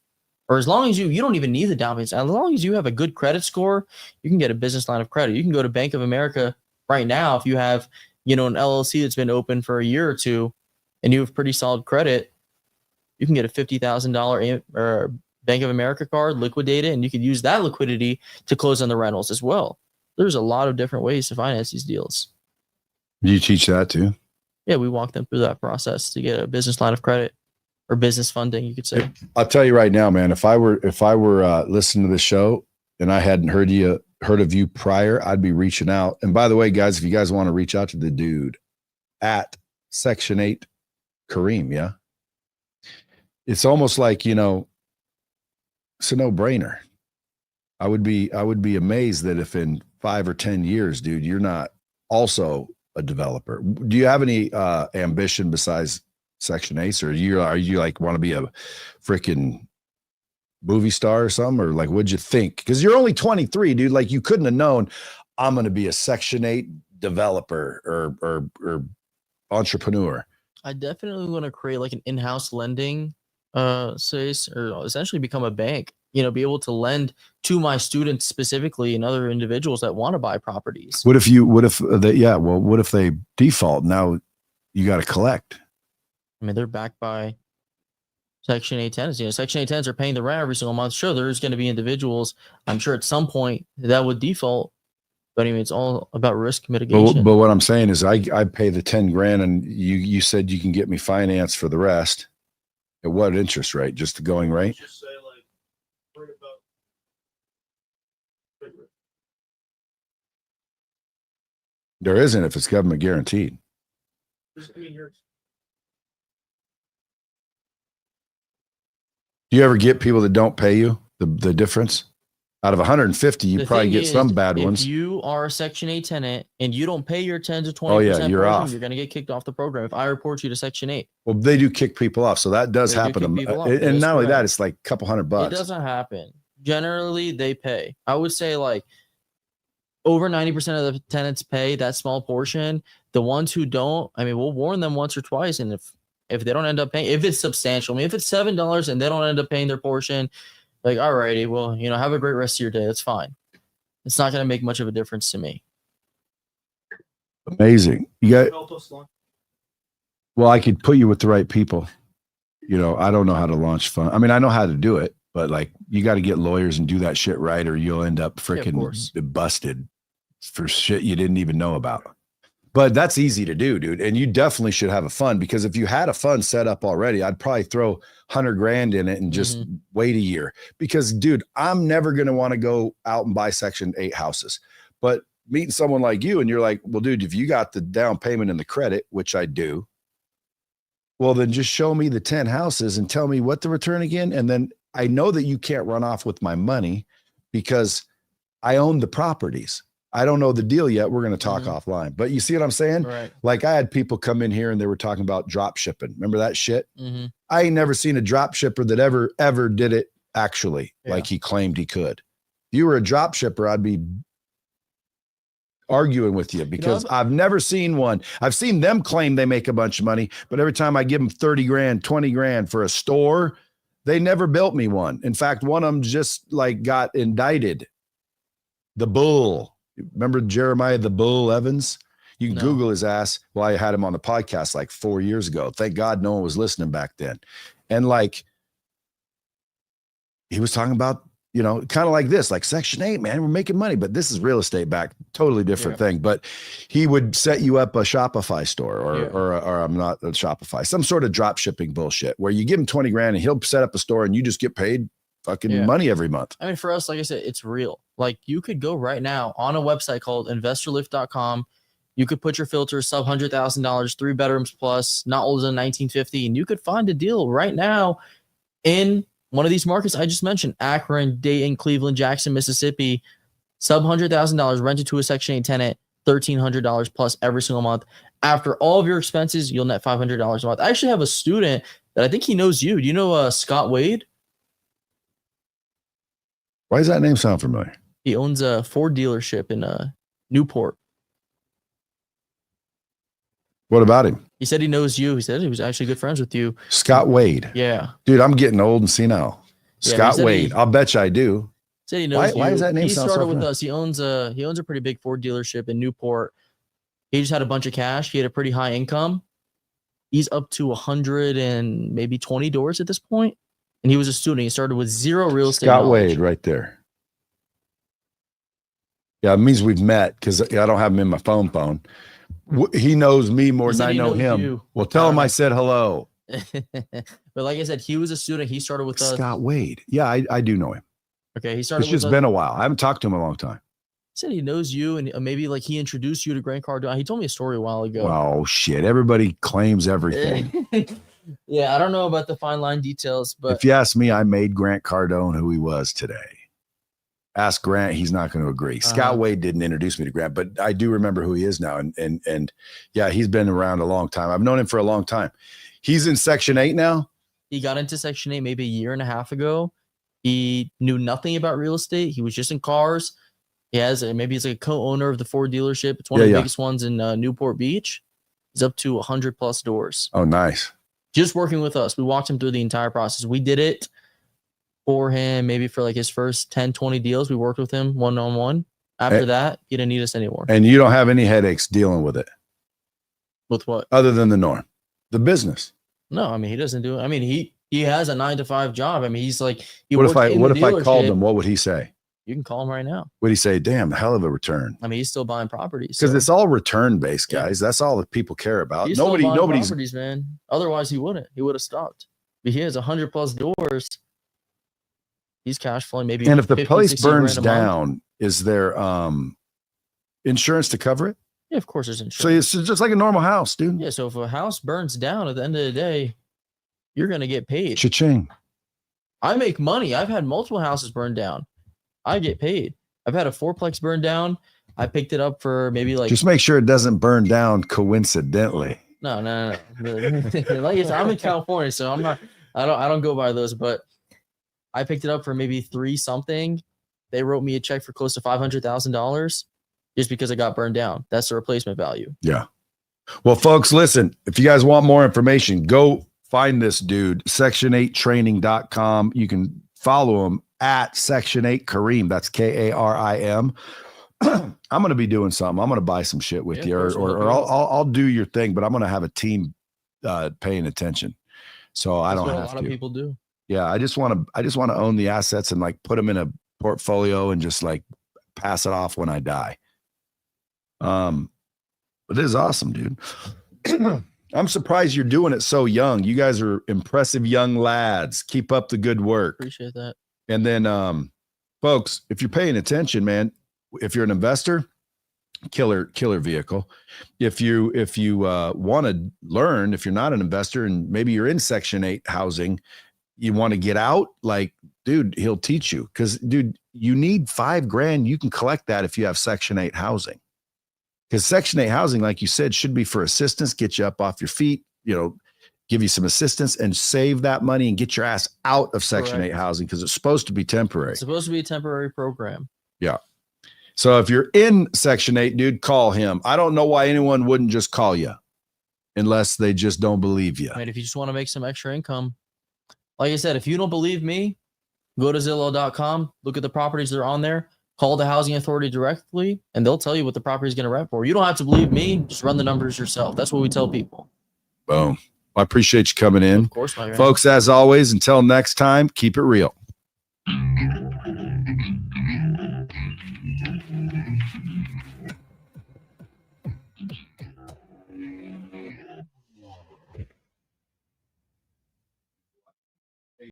or as long as you don't even need the down payments, as long as you have a good credit score, you can get a business line of credit. You can go to Bank of America right now if you have, an LLC that's been open for a year or two, and you have pretty solid credit. You can get a $50,000 Bank of America card, liquidate it, and you could use that liquidity to close on the rentals as well. There's a lot of different ways to finance these deals. Do you teach that too? Yeah, we walk them through that process to get a business line of credit, or business funding, you could say. I'll tell you right now, man, if I were listening to the show and I hadn't heard of you prior, I'd be reaching out. And by the way, guys, if you guys want to reach out to the dude at Section 8 Karim, yeah, it's almost like, it's a no-brainer. I would be amazed that if in 5 or 10 years, dude, you're not also a developer. Do you have any ambition besides Section 8, or are you like want to be a freaking movie star or something, or like what'd you think? Because you're only 23, dude. Like you couldn't have known I'm going to be a Section 8 developer or entrepreneur. I definitely want to create like an in-house lending or essentially become a bank. Be able to lend to my students specifically and other individuals that want to buy properties. What if they default? Now you got to collect. I mean, they're backed by Section 810s. Section 810s are paying the rent every single month. Sure, there's going to be individuals, I'm sure at some point that would default. But it's all about risk mitigation. But what I'm saying is I pay the 10 grand and you said you can get me finance for the rest. At what interest rate? Just the going rate? Just say like, worry about. There isn't if it's government guaranteed. I mean, you're. Do you ever get people that don't pay you the difference? Out of 150, you probably get some bad ones. If you are a Section 8 tenant and you don't pay your 10 to 20%, you're off. You're going to get kicked off the program. If I report you to Section 8. Well, they do kick people off, so that does happen. And not only that, it's like a couple $100. It doesn't happen. Generally, they pay. I would say like over 90% of the tenants pay that small portion. The ones who don't, we'll warn them once or twice, and if they don't end up paying, if it's substantial, if it's $7 and they don't end up paying their portion, like, all righty, well, have a great rest of your day. That's fine. It's not going to make much of a difference to me. Amazing. Well, I could put you with the right people. I don't know how to launch fund. I know how to do it, but like you got to get lawyers and do that shit right, or you'll end up freaking busted for shit you didn't even know about. But that's easy to do, dude. And you definitely should have a fund, because if you had a fund set up already, I'd probably throw 100 grand in it and just wait a year. Because, dude, I'm never going to want to go out and buy Section 8 houses. But meeting someone like you and you're like, well, dude, if you got the down payment and the credit, which I do, well, then just show me the 10 houses and tell me what the return again. And then I know that you can't run off with my money because I own the properties. I don't know the deal yet. We're going to talk offline, but you see what I'm saying? Right. Like I had people come in here and they were talking about drop shipping. Remember that shit? I ain't never seen a drop shipper that ever did it actually, like he claimed he could. If you were a drop shipper, I'd be arguing with you, because I've never seen one. I've seen them claim they make a bunch of money, but every time I give them 30 grand, 20 grand for a store, they never built me one. In fact, one of them just like got indicted. The Bull. Remember Jeremiah the Bull Evans? You can Google his ass. Well, I had him on the podcast like 4 years ago. Thank God no one was listening back then. And like, he was talking about, kind of like this, like Section 8, man, we're making money, but this is real estate back, totally different thing. But he would set you up a Shopify store or I'm not a Shopify, some sort of drop shipping bullshit where you give him 20 grand and he'll set up a store and you just get paid fucking money every month. For us, like I said, it's real. Like you could go right now on a website called investorlift.com. You could put your filter sub $100,000, 3 bedrooms plus, not older than 1950, and you could find a deal right now in one of these markets I just mentioned: Akron, Dayton, Cleveland, Jackson, Mississippi. Sub $100,000 rented to a Section 8 tenant, $1,300 plus every single month. After all of your expenses, you'll net $500 a month. I actually have a student that I think he knows you. Do you know Scott Wade? Why does that name sound familiar? He owns a Ford dealership in Newport. What about him? He said he knows you. He said he was actually good friends with you. Scott Wade. Yeah. Dude, I'm getting old and senile. Scott Wade. I'll bet you I do. Said he knows you. Why does that name he sound started so with us. He owns a pretty big Ford dealership in Newport. He just had a bunch of cash. He had a pretty high income. He's up to 100 and maybe 20 doors at this point. And he was a student. He started with zero real estate Scott knowledge. Wade right there. Yeah, it means we've met because I don't have him in my phone. He knows me more than I know him. You. Well, tell him I said hello. But like I said, he was a student. He started with us. Scott Wade. Yeah, I do know him. Okay, he started. It's just been a while. I haven't talked to him in a long time. He said he knows you, and maybe like he introduced you to Grant Cardone. He told me a story a while ago. Oh shit! Everybody claims everything. Yeah, I don't know about the fine line details, but if you ask me, I made Grant Cardone who he was today. Ask Grant, he's not going to agree. Scott Wade didn't introduce me to Grant, but I do remember who he is now. And yeah, he's been around a long time. I've known him for a long time. He's in Section 8 now. He got into Section 8 maybe a year and a half ago. He knew nothing about real estate. He was just in cars. He's like a co-owner of the Ford dealership. It's one of the biggest ones in Newport Beach. He's up to 100 plus doors. Oh, nice. just working with us. We walked him through the entire process. We did it for him, maybe for like his first 10, 20 deals. We worked with him one-on-one. After that, he didn't need us anymore. And you don't have any headaches dealing with it. With what? Other than the norm, the business. No, I mean, he doesn't do it. I mean, he has a 9-to-5 job. I mean, he's like, What if I called him? What would he say? You can call him right now. Would he say, damn, hell of a return? I mean, he's still buying properties. Because it's all return based, guys. That's all that people care about. He's nobody's properties, man. Otherwise, he wouldn't. He would have stopped. But he has 100+ doors. He's cash flowing maybe. And if the 50, place burns 60 grand a month. down, is there insurance to cover it? Yeah, of course there's insurance. So it's just like a normal house, dude. Yeah, so if a house burns down at the end of the day, you're gonna get paid. Cha-ching. I make money. I've had multiple houses burn down. I get paid. I've had a 4-plex burn down. I picked it up for maybe like. Just make sure it doesn't burn down coincidentally. No. Like I said, I'm in California, so I'm not. I don't go by those, but I picked it up for maybe 3 something. They wrote me a check for close to $500,000 just because it got burned down. That's the replacement value. Yeah. Well, folks, listen, if you guys want more information, go find this dude, section8training.com. You can follow him at Section8 Karim. That's Karim. I'm going to be doing something. I'm going to buy some shit with you, or I'll do your thing, but I'm going to have a team paying attention. So I don't have to. A lot of people do. Yeah, I just want to own the assets and like put them in a portfolio and just like pass it off when I die. But it is awesome, dude. I'm surprised you're doing it so young. You guys are impressive young lads. Keep up the good work. Appreciate that. And then, folks, if you're paying attention, man, if you're an investor, killer vehicle. If you want to learn, if you're not an investor and maybe you're in Section 8 housing, you want to get out, like, dude, he'll teach you. Because, dude, you need $5,000. You can collect that if you have Section 8 housing. Because Section 8 housing, like you said, should be for assistance, get you up off your feet, give you some assistance and save that money and get your ass out of Section 8 housing, because it's supposed to be temporary. It's supposed to be a temporary program. Yeah. So if you're in Section 8, dude, call him. I don't know why anyone wouldn't just call you unless they just don't believe you. I mean, if you just want to make some extra income, like I said, if you don't believe me, go to Zillow.com, look at the properties that are on there, call the housing authority directly, and they'll tell you what the property is going to rent for. You don't have to believe me. Just run the numbers yourself. That's what we tell people. Boom. I appreciate you coming in. Of course, my man. Folks, as always, until next time, keep it real.